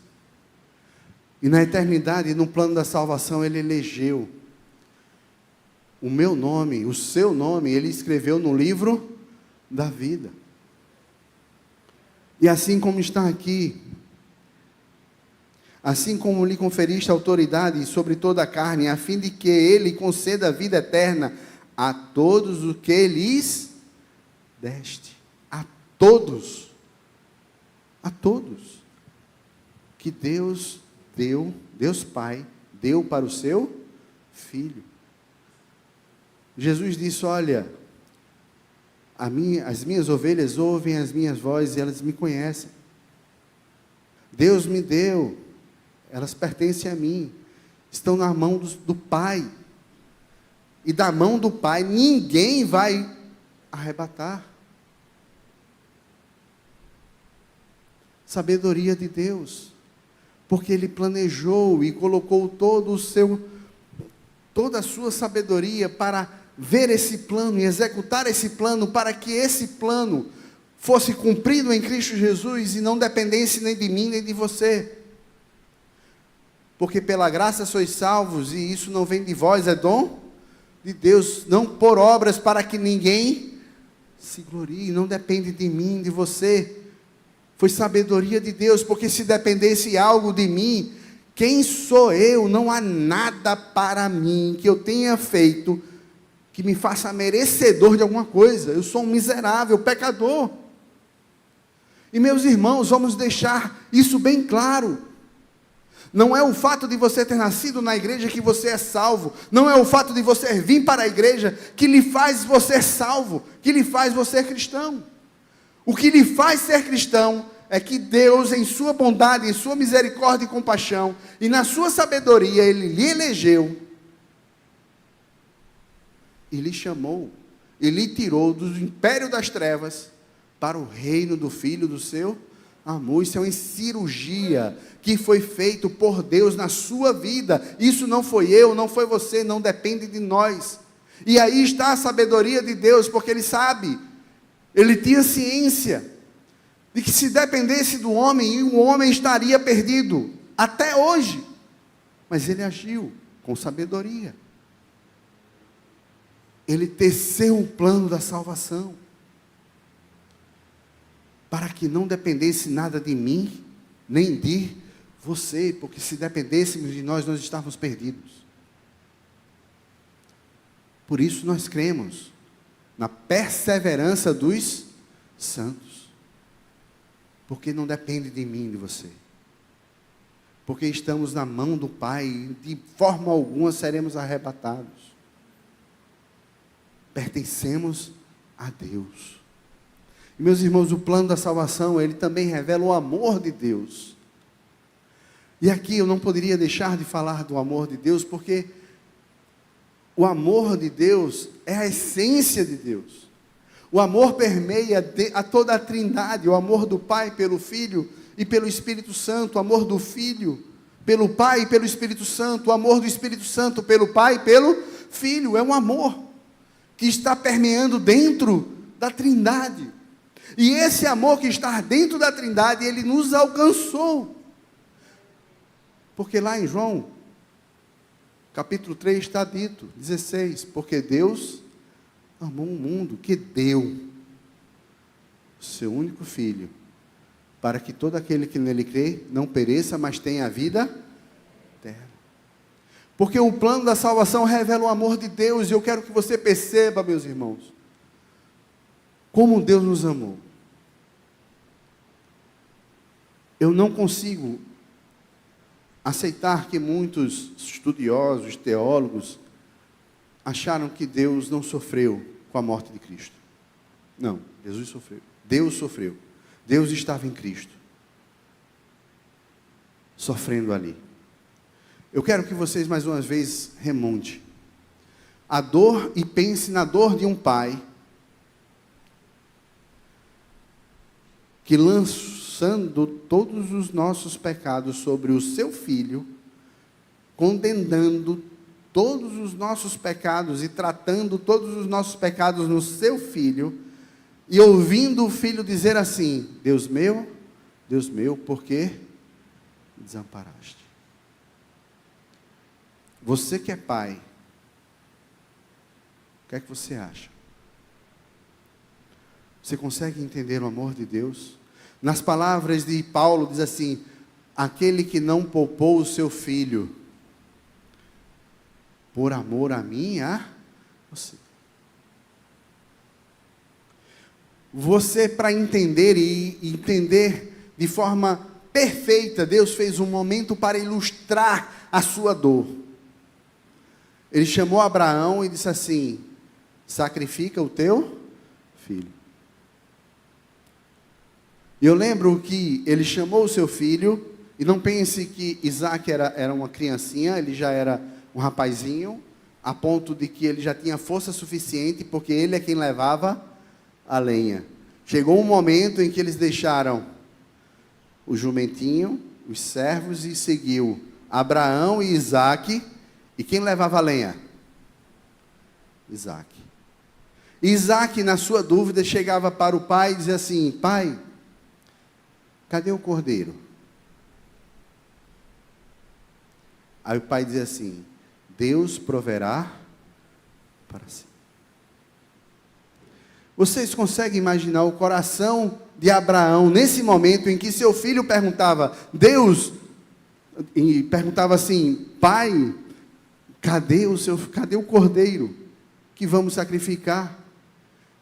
S1: E na eternidade, no plano da salvação, Ele elegeu o meu nome, o seu nome, Ele escreveu no livro da vida. E assim como está aqui, assim como lhe conferiste autoridade sobre toda a carne, a fim de que Ele conceda a vida eterna a todos os que lhes deste. A todos. A todos. Que Deus deu, Deus Pai, deu para o seu Filho. Jesus disse: olha, as minhas ovelhas ouvem as minhas vozes e elas me conhecem. Deus me deu, elas pertencem a mim, estão na mão do Pai, e da mão do Pai ninguém vai arrebatar. Sabedoria de Deus, porque Ele planejou e colocou toda a sua sabedoria para ver esse plano e executar esse plano, para que esse plano fosse cumprido em Cristo Jesus e não dependesse nem de mim nem de você. Porque pela graça sois salvos, e isso não vem de vós, é dom de Deus, não por obras, para que ninguém se glorie, não depende de mim, de você. Foi sabedoria de Deus, porque se dependesse algo de mim, quem sou eu? Não há nada para mim que eu tenha feito que me faça merecedor de alguma coisa. Eu sou um miserável pecador. E meus irmãos, vamos deixar isso bem claro. Não é o fato de você ter nascido na igreja que você é salvo. Não é o fato de você vir para a igreja que lhe faz você salvo, que lhe faz você cristão. O que lhe faz ser cristão é que Deus, em sua bondade, em sua misericórdia e compaixão, e na sua sabedoria, Ele lhe elegeu, e lhe chamou, e lhe tirou do império das trevas, para o reino do Filho do seu amor. Isso é uma cirurgia que foi feito por Deus na sua vida. Isso não foi eu, não foi você, não depende de nós. E aí está a sabedoria de Deus, porque Ele sabe, Ele tinha ciência de que se dependesse do homem, o homem estaria perdido, até hoje. Mas Ele agiu com sabedoria. Ele teceu o plano da salvação, para que não dependesse nada de mim, nem de você, porque se dependêssemos de nós, nós estávamos perdidos. Por isso nós cremos na perseverança dos santos, porque não depende de mim, de você. porque estamos na mão do Pai, e de forma alguma seremos arrebatados. Pertencemos a Deus. E, meus irmãos, o plano da salvação, ele também revela o amor de Deus. E aqui eu não poderia deixar de falar do amor de Deus, porque o amor de Deus é a essência de Deus. O amor permeia a toda a Trindade, o amor do Pai pelo Filho e pelo Espírito Santo, o amor do Filho pelo Pai e pelo Espírito Santo, o amor do Espírito Santo pelo Pai e pelo Filho. É um amor que está permeando dentro da Trindade. E esse amor que está dentro da Trindade, ele nos alcançou. Porque lá em João, capítulo 3 está dito, 16, porque Deus amou o mundo, que deu o seu único Filho, para que todo aquele que nele crê, não pereça, mas tenha a vida eterna. Porque o plano da salvação revela o amor de Deus, e eu quero que você perceba, meus irmãos, como Deus nos amou. Eu não consigo aceitar que muitos estudiosos, teólogos, acharam que Deus não sofreu com a morte de Cristo. Não, Jesus sofreu. Deus sofreu. Deus estava em Cristo, sofrendo ali. Eu quero que vocês mais uma vez remontem a dor e pense na dor de um pai que lançando todos os nossos pecados sobre o seu filho, condenando todos os nossos pecados e tratando todos os nossos pecados no seu filho, e ouvindo o filho dizer assim: Deus meu, por que me desamparaste? Você que é pai, o que é que você acha? Você consegue entender o amor de Deus? Nas palavras de Paulo, diz assim: aquele que não poupou o seu filho, por amor a mim, a você. Você, para entender e entender de forma perfeita, Deus fez um momento para ilustrar a sua dor. Ele chamou Abraão e disse assim: sacrifica o teu filho. E eu lembro que ele chamou o seu filho, e não pense que Isaac era uma criancinha, ele já era um rapazinho, a ponto de que ele já tinha força suficiente, porque ele é quem levava a lenha. Chegou um momento em que eles deixaram o jumentinho, os servos, e seguiu Abraão e Isaac. E quem levava a lenha? Isaac. Isaac, na sua dúvida, chegava para o pai e dizia assim: pai, cadê o cordeiro? Aí o pai dizia assim: Deus proverá para si. Vocês conseguem imaginar o coração de Abraão nesse momento em que seu filho perguntava, e perguntava assim: pai, cadê o cordeiro que vamos sacrificar?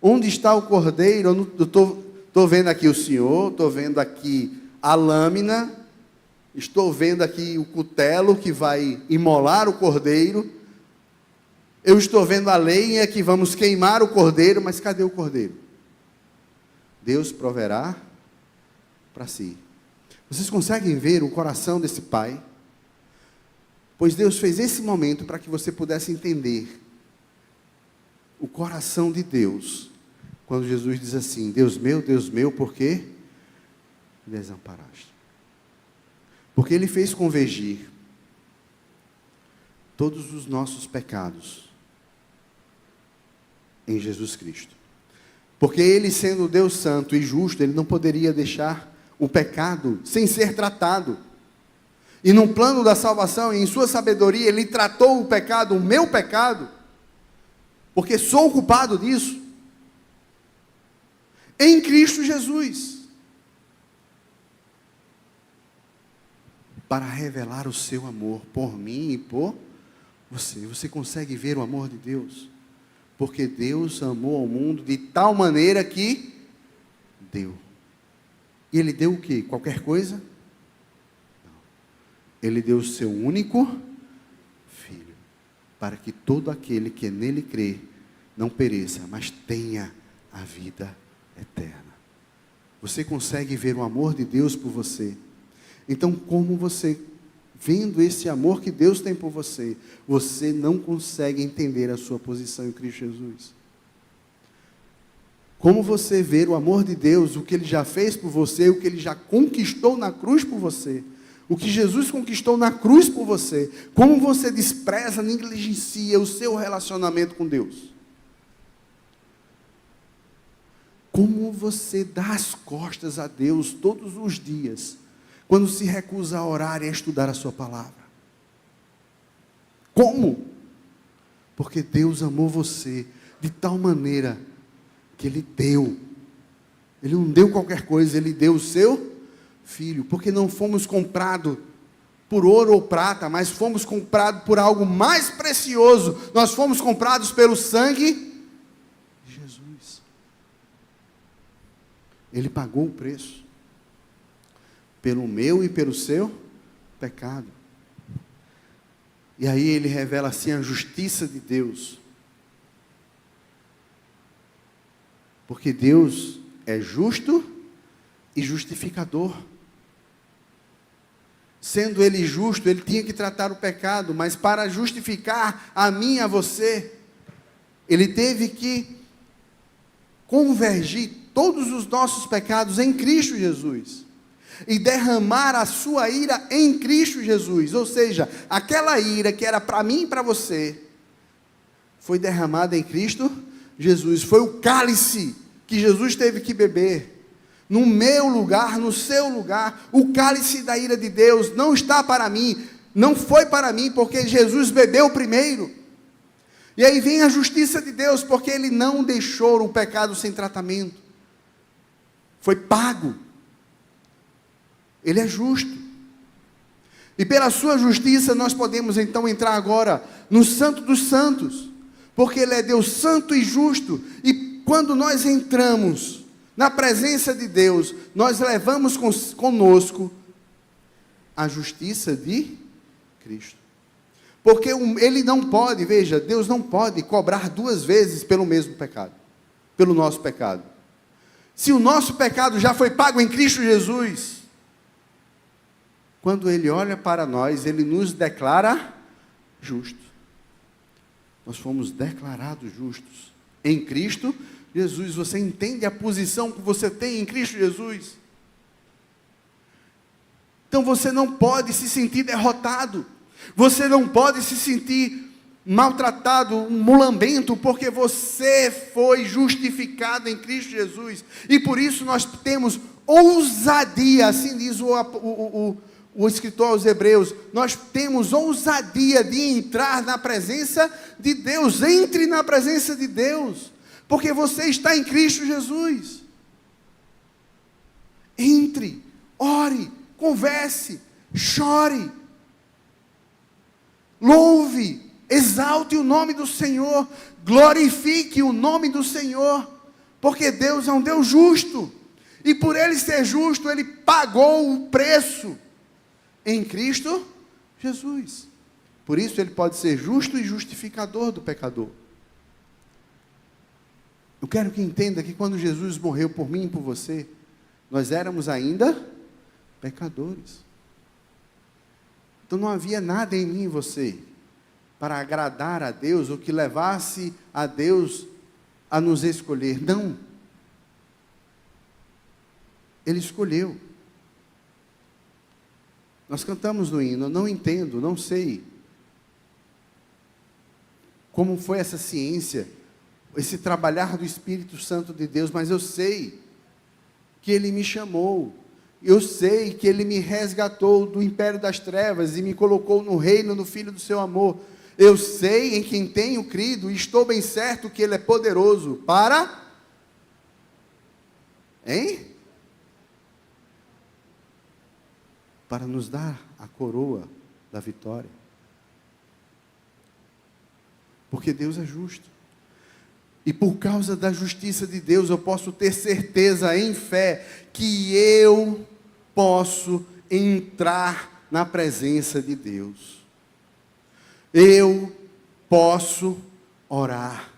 S1: Onde está o cordeiro? Eu estou vendo aqui o senhor, estou vendo aqui a lâmina, estou vendo aqui o cutelo que vai imolar o cordeiro, eu estou vendo a lenha que vamos queimar o cordeiro, mas cadê o cordeiro? Deus proverá para si. Vocês conseguem ver o coração desse pai? Pois Deus fez esse momento para que você pudesse entender o coração de Deus, quando Jesus diz assim: Deus meu, por que me desamparaste? Porque Ele fez convergir todos os nossos pecados em Jesus Cristo. Porque Ele, sendo Deus santo e justo, Ele não poderia deixar o pecado sem ser tratado. E no plano da salvação, em sua sabedoria, Ele tratou o pecado, o meu pecado, porque sou culpado disso, em Cristo Jesus, para revelar o seu amor por mim e por você. Você consegue ver o amor de Deus? Porque Deus amou o mundo de tal maneira que deu. E Ele deu o quê? Qualquer coisa? Não. Ele deu o seu único Filho, para que todo aquele que nele crê não pereça, mas tenha a vida eterna. Você consegue ver o amor de Deus por você? Então, como você, vendo esse amor que Deus tem por você, você não consegue entender a sua posição em Cristo Jesus? Como você ver o amor de Deus, o que Ele já fez por você, o que Ele já conquistou na cruz por você, o que Jesus conquistou na cruz por você, como você despreza, negligencia o seu relacionamento com Deus? Como você dá as costas a Deus todos os dias, quando se recusa a orar e a estudar a sua palavra? Como? Porque Deus amou você de tal maneira que Ele deu. Ele não deu qualquer coisa, Ele deu o seu Filho, porque não fomos comprados por ouro ou prata, mas fomos comprados por algo mais precioso. Nós fomos comprados pelo sangue de Jesus. Ele pagou o preço pelo meu e pelo seu pecado. E aí ele revela assim a justiça de Deus. Porque Deus é justo e justificador. Sendo Ele justo, Ele tinha que tratar o pecado, mas para justificar a mim e a você, Ele teve que convergir todos os nossos pecados em Cristo Jesus, e derramar a sua ira em Cristo Jesus. Ou seja, aquela ira que era para mim e para você, foi derramada em Cristo Jesus. Foi o cálice que Jesus teve que beber, no meu lugar, no seu lugar. O cálice da ira de Deus não está para mim, não foi para mim, porque Jesus bebeu primeiro. E aí vem a justiça de Deus, porque Ele não deixou o pecado sem tratamento, foi pago. Ele é justo, e pela sua justiça nós podemos então entrar agora no Santo dos Santos, porque Ele é Deus santo e justo. E quando nós entramos na presença de Deus, nós levamos conosco a justiça de Cristo. Porque Ele não pode, veja, Deus não pode cobrar duas vezes pelo mesmo pecado, pelo nosso pecado. Se o nosso pecado já foi pago em Cristo Jesus, quando Ele olha para nós, Ele nos declara justos. Nós fomos declarados justos em Cristo Jesus. Você entende a posição que você tem em Cristo Jesus? Então você não pode se sentir derrotado, você não pode se sentir maltratado, um mulambento, porque você foi justificado em Cristo Jesus. E por isso nós temos ousadia, assim diz o escritor aos Hebreus, nós temos ousadia de entrar na presença de Deus. Entre na presença de Deus, porque você está em Cristo Jesus. Entre, ore, converse, chore, louve, exalte o nome do Senhor, glorifique o nome do Senhor, porque Deus é um Deus justo, e por Ele ser justo, Ele pagou o preço em Cristo Jesus. Por isso Ele pode ser justo e justificador do pecador. Eu quero que entenda que quando Jesus morreu por mim e por você, nós éramos ainda pecadores. Então não havia nada em mim e você para agradar a Deus, ou que levasse a Deus a nos escolher. Não. Ele escolheu. Nós cantamos no hino, eu não entendo, não sei como foi essa ciência, esse trabalhar do Espírito Santo de Deus, mas eu sei que Ele me chamou, eu sei que Ele me resgatou do império das trevas e me colocou no reino do Filho do seu amor. Eu sei em quem tenho crido e estou bem certo que Ele é poderoso para... para nos dar a coroa da vitória. Porque Deus é justo. E por causa da justiça de Deus, eu posso ter certeza em fé que eu posso entrar na presença de Deus. Eu posso orar.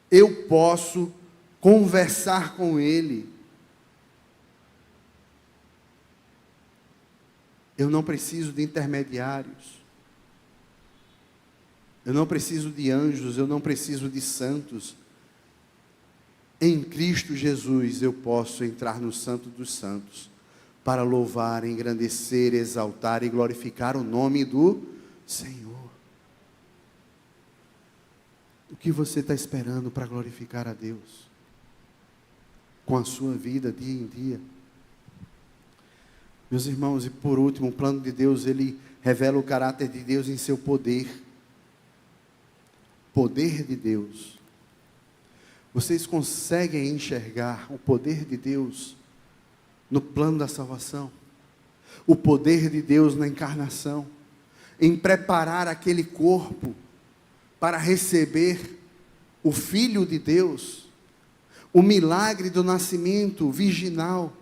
S1: Eu posso conversar com Ele. Eu não preciso de intermediários. Eu não preciso de anjos, eu não preciso de santos. Em Cristo Jesus eu posso entrar no Santo dos Santos para louvar, engrandecer, exaltar e glorificar o nome do Senhor. O que você está esperando para glorificar a Deus? Com a sua vida, dia em dia. Meus irmãos, e por último, o plano de Deus, ele revela o caráter de Deus em seu poder. Poder de Deus. Vocês conseguem enxergar o poder de Deus no plano da salvação? O poder de Deus na encarnação, em preparar aquele corpo para receber o Filho de Deus, o milagre do nascimento virginal,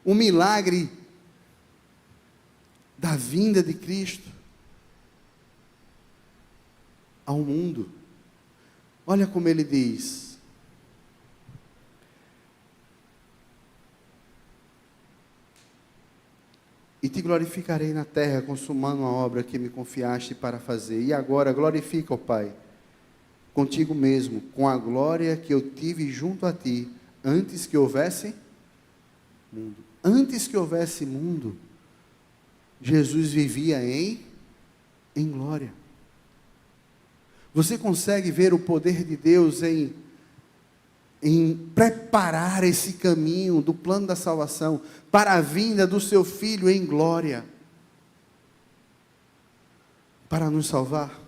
S1: o milagre da vinda de Cristo ao mundo. Olha como ele diz: e te glorificarei na terra, consumando a obra que me confiaste para fazer. E agora glorifica, ó Pai, contigo mesmo, com a glória que eu tive junto a ti, antes que houvesse mundo. Antes que houvesse mundo, Jesus vivia em glória. Você consegue ver o poder de Deus em preparar esse caminho do plano da salvação para a vinda do seu Filho em glória, para nos salvar?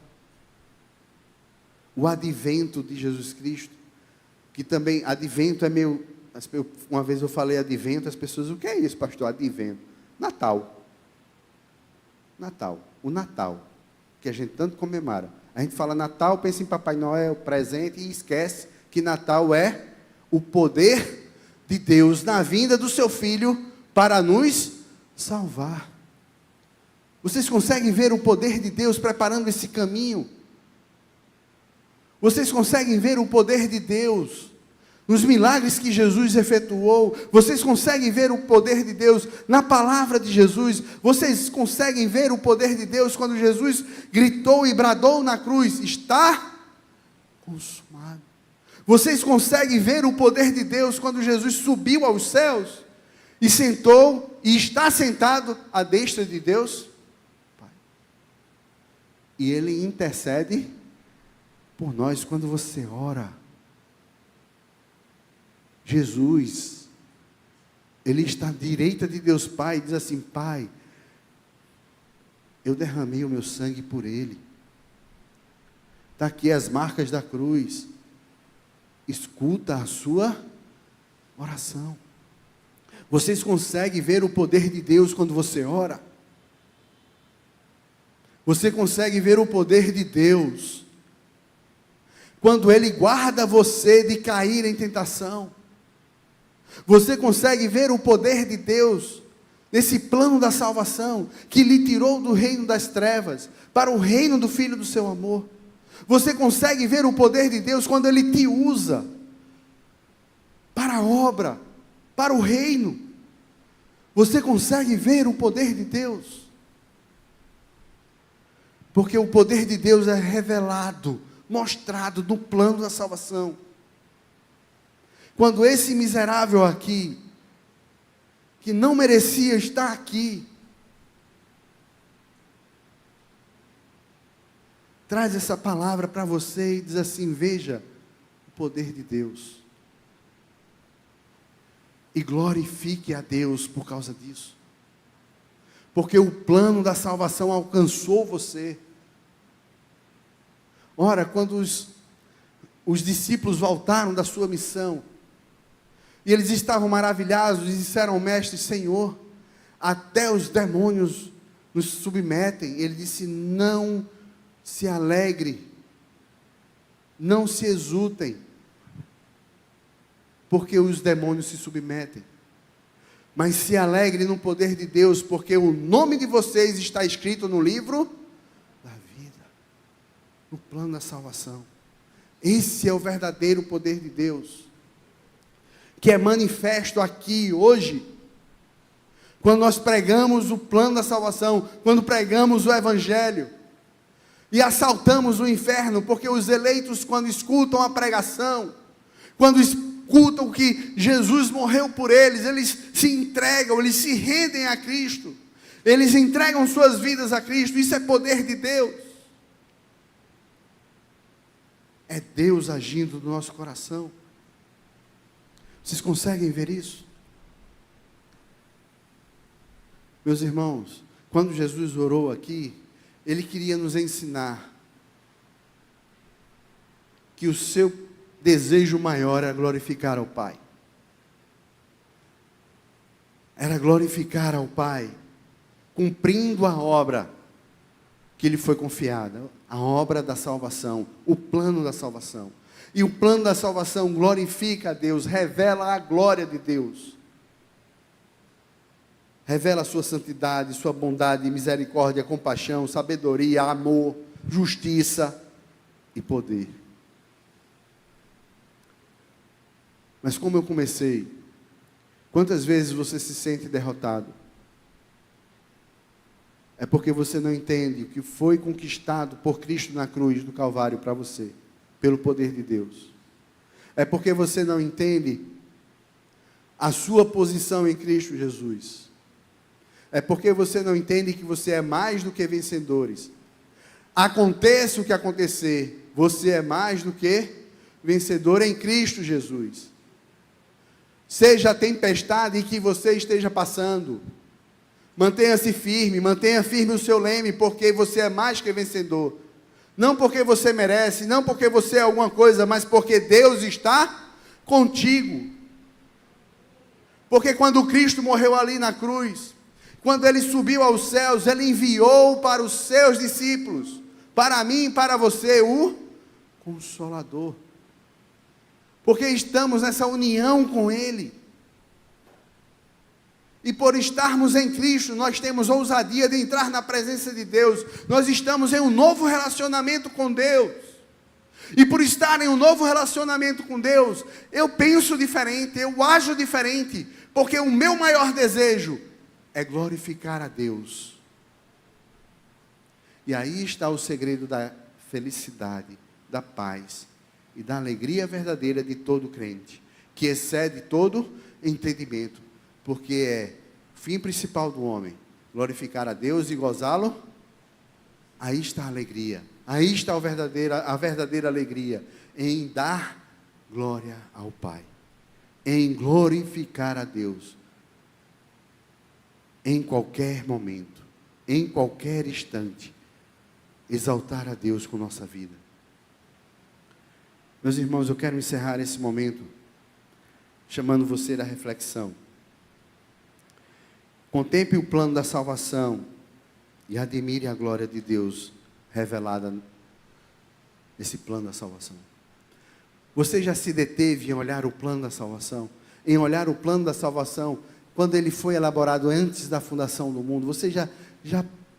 S1: O advento de Jesus Cristo, que também, advento é meio, uma vez eu falei advento, as pessoas, o que é isso, pastor? Advento. Natal. Natal. O Natal, que a gente tanto comemora. A gente fala Natal, pensa em Papai Noel, presente, e esquece que Natal é o poder de Deus na vinda do seu Filho para nos salvar. Vocês conseguem ver o poder de Deus preparando esse caminho? Vocês conseguem ver o poder de Deus nos milagres que Jesus efetuou? Vocês conseguem ver o poder de Deus na palavra de Jesus? Vocês conseguem ver o poder de Deus quando Jesus gritou e bradou na cruz: está consumado? Vocês conseguem ver o poder de Deus quando Jesus subiu aos céus e sentou e está sentado à destra de Deus Pai? E Ele intercede por nós quando você ora. Jesus, Ele está à direita de Deus Pai e diz assim: Pai, eu derramei o meu sangue por Ele. Está aqui as marcas da cruz. Escuta a sua oração. Vocês conseguem ver o poder de Deus quando você ora? Você consegue ver o poder de Deus quando Ele guarda você de cair em tentação? Você consegue ver o poder de Deus nesse plano da salvação, que lhe tirou do reino das trevas para o reino do Filho do seu amor? Você consegue ver o poder de Deus quando Ele te usa para a obra, para o reino? Você consegue ver o poder de Deus? Porque o poder de Deus é revelado, mostrado no plano da salvação. Quando esse miserável aqui, que não merecia estar aqui, traz essa palavra para você e diz assim: veja o poder de Deus, e glorifique a Deus por causa disso, porque o plano da salvação alcançou você. Ora, quando os discípulos voltaram da sua missão, e eles estavam maravilhados, e disseram ao mestre: Senhor, até os demônios nos submetem. Ele disse: não se alegre, não se exultem, porque os demônios se submetem. Mas se alegre no poder de Deus, porque o nome de vocês está escrito no livro da vida, no plano da salvação. Esse é o verdadeiro poder de Deus, que é manifesto aqui hoje, quando nós pregamos o plano da salvação, quando pregamos o Evangelho, e assaltamos o inferno, porque os eleitos, quando escutam a pregação, quando escutam que Jesus morreu por eles se entregam, eles se rendem a Cristo, eles entregam suas vidas a Cristo. Isso é poder de Deus, é Deus agindo no nosso coração. Vocês conseguem ver isso? Meus irmãos, quando Jesus orou aqui, Ele queria nos ensinar que o seu desejo maior era glorificar ao Pai. Era glorificar ao Pai, cumprindo a obra que lhe foi confiada, a obra da salvação, o plano da salvação. E o plano da salvação glorifica a Deus, revela a glória de Deus. Revela a sua santidade, sua bondade, misericórdia, compaixão, sabedoria, amor, justiça e poder. Mas como eu comecei, quantas vezes você se sente derrotado? É porque você não entende o que foi conquistado por Cristo na cruz do Calvário para você, pelo poder de Deus. É porque você não entende a sua posição em Cristo Jesus. É porque você não entende que você é mais do que vencedores. Aconteça o que acontecer, você é mais do que vencedor em Cristo Jesus. Seja a tempestade que você esteja passando, mantenha-se firme, mantenha firme o seu leme, porque você é mais que vencedor. Não porque você merece, não porque você é alguma coisa, mas porque Deus está contigo. Porque quando Cristo morreu ali na cruz, quando Ele subiu aos céus, Ele enviou para os seus discípulos, para mim e para você, o Consolador. Porque estamos nessa união com Ele. E por estarmos em Cristo, nós temos ousadia de entrar na presença de Deus. Nós estamos em um novo relacionamento com Deus. E por estar em um novo relacionamento com Deus, eu penso diferente, eu ajo diferente. Porque o meu maior desejo é glorificar a Deus. E aí está o segredo da felicidade, da paz e da alegria verdadeira de todo crente, que excede todo entendimento, porque é o fim principal do homem, glorificar a Deus e gozá-lo. Aí está a alegria, aí está a verdadeira alegria, em dar glória ao Pai, em glorificar a Deus, em qualquer momento, em qualquer instante, exaltar a Deus com nossa vida. Meus irmãos, eu quero encerrar esse momento chamando você da reflexão. Contemple o plano da salvação e admire a glória de Deus revelada nesse plano da salvação. Você já se deteve em olhar o plano da salvação? Em olhar o plano da salvação quando ele foi elaborado antes da fundação do mundo? Você já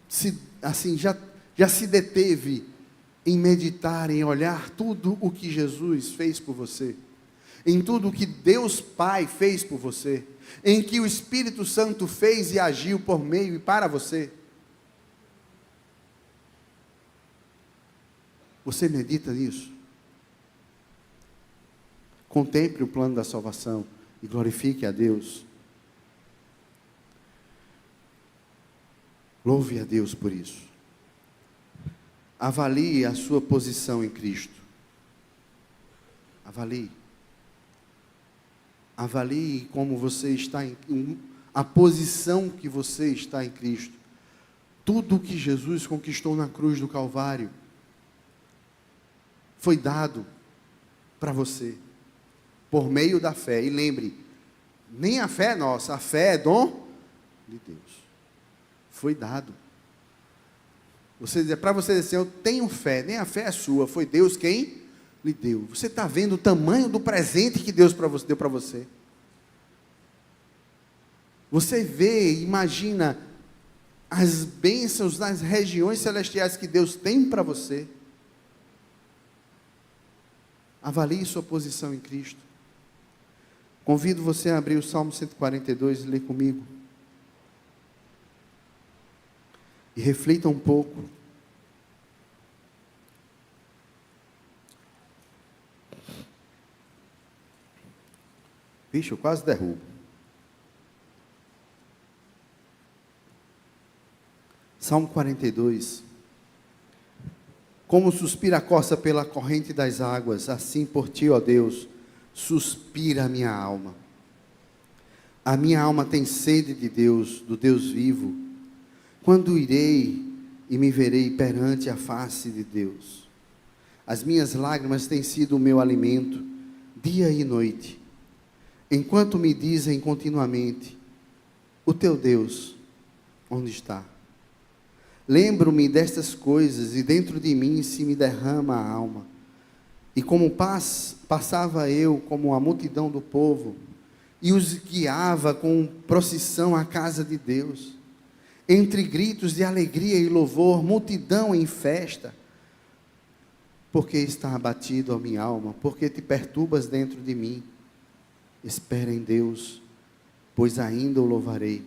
S1: se deteve em meditar, em olhar tudo o que Jesus fez por você, em tudo o que Deus Pai fez por você, em que o Espírito Santo fez e agiu por meio e para você? Você medita nisso? Contemple o plano da salvação e glorifique a Deus. Louve a Deus por isso. Avalie a sua posição em Cristo. Avalie. Avalie como você está a posição que você está em Cristo. Tudo que Jesus conquistou na cruz do Calvário foi dado para você, por meio da fé. E lembre, nem a fé é nossa, a fé é dom de Deus. Foi dado. Para você dizer, eu tenho fé, nem a fé é sua, foi Deus quem lhe deu. Você está vendo o tamanho do presente que Deus deu para você? Você vê, imagina as bênçãos nas regiões celestiais que Deus tem para você. Avalie sua posição em Cristo. Convido você a abrir o Salmo 142 e ler comigo. E reflita um pouco. Vixe, eu quase derrubo. Salmo 42. Como suspira a corça pela corrente das águas, assim por ti, ó Deus, suspira a minha alma. A minha alma tem sede de Deus, do Deus vivo. Quando irei e me verei perante a face de Deus? As minhas lágrimas têm sido o meu alimento, dia e noite, enquanto me dizem continuamente: o teu Deus, onde está? Lembro-me destas coisas, e dentro de mim se me derrama a alma. E como passava eu como a multidão do povo, e os guiava com procissão à casa de Deus, entre gritos de alegria e louvor, multidão em festa. Porque está abatido a minha alma? Porque te perturbas dentro de mim? Espera em Deus, pois ainda o louvarei.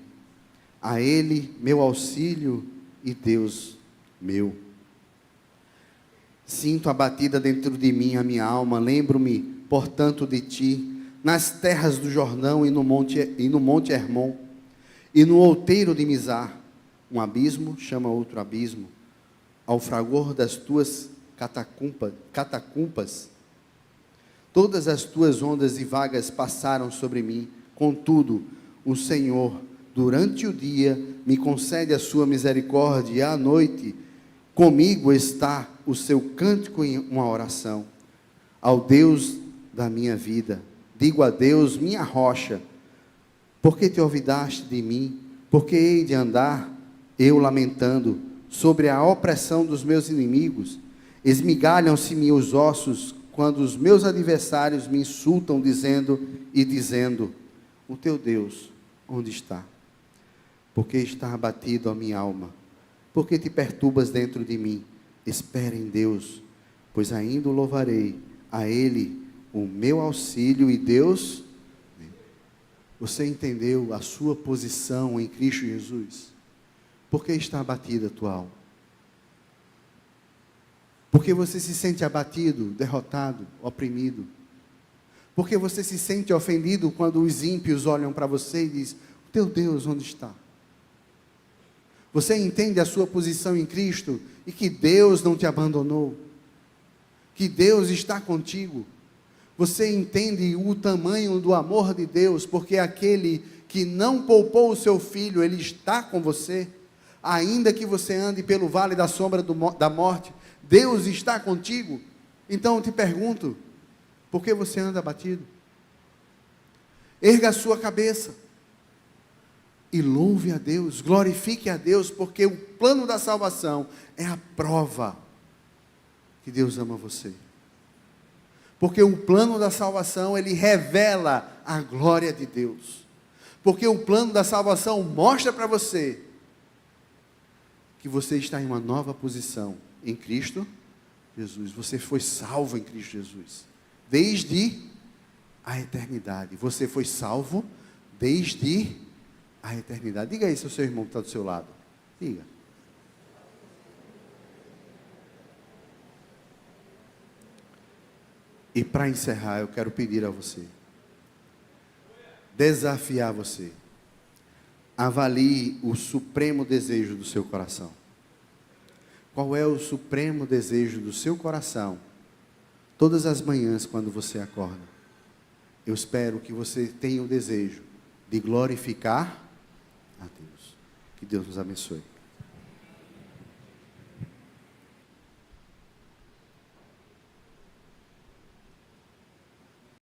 S1: A Ele, meu auxílio e Deus meu. Sinto abatida dentro de mim a minha alma, lembro-me, portanto, de ti, nas terras do Jordão e no monte Hermon, e no outeiro de Mizar. Um abismo chama outro abismo, ao fragor das tuas catacumpas. Todas as tuas ondas e vagas passaram sobre mim, contudo, o Senhor, durante o dia, me concede a sua misericórdia, e à noite, comigo está o seu cântico em uma oração. Ao Deus da minha vida, digo a Deus, minha rocha: por que te olvidaste de mim? Por que hei de andar eu lamentando sobre a opressão dos meus inimigos? Esmigalham-se-me os ossos quando os meus adversários me insultam, dizendo: o teu Deus, onde está? Porque está abatido a minha alma? Porque te perturbas dentro de mim? Espera em Deus, pois ainda o louvarei. A Ele, o meu auxílio e Deus. Você entendeu a sua posição em Cristo Jesus? Por que está abatida a tua alma? Porque você se sente abatido, derrotado, oprimido? Porque você se sente ofendido quando os ímpios olham para você e dizem: o teu Deus onde está? Você entende a sua posição em Cristo e que Deus não te abandonou, que Deus está contigo. Você entende o tamanho do amor de Deus, porque aquele que não poupou o seu filho, Ele está com você. Ainda que você ande pelo vale da sombra da morte, Deus está contigo. Então eu te pergunto: por que você anda abatido? Erga a sua cabeça e louve a Deus, glorifique a Deus, porque o plano da salvação é a prova que Deus ama você. Porque o plano da salvação, ele revela a glória de Deus. Porque o plano da salvação mostra para você que você está em uma nova posição em Cristo Jesus. Você foi salvo em Cristo Jesus desde a eternidade. Você foi salvo desde a eternidade. Diga isso ao seu irmão que está do seu lado. Diga. E para encerrar, eu quero pedir a você, desafiar você. Avalie o supremo desejo do seu coração. Qual é o supremo desejo do seu coração? Todas as manhãs, quando você acorda, eu espero que você tenha o desejo de glorificar a Deus. Que Deus nos abençoe.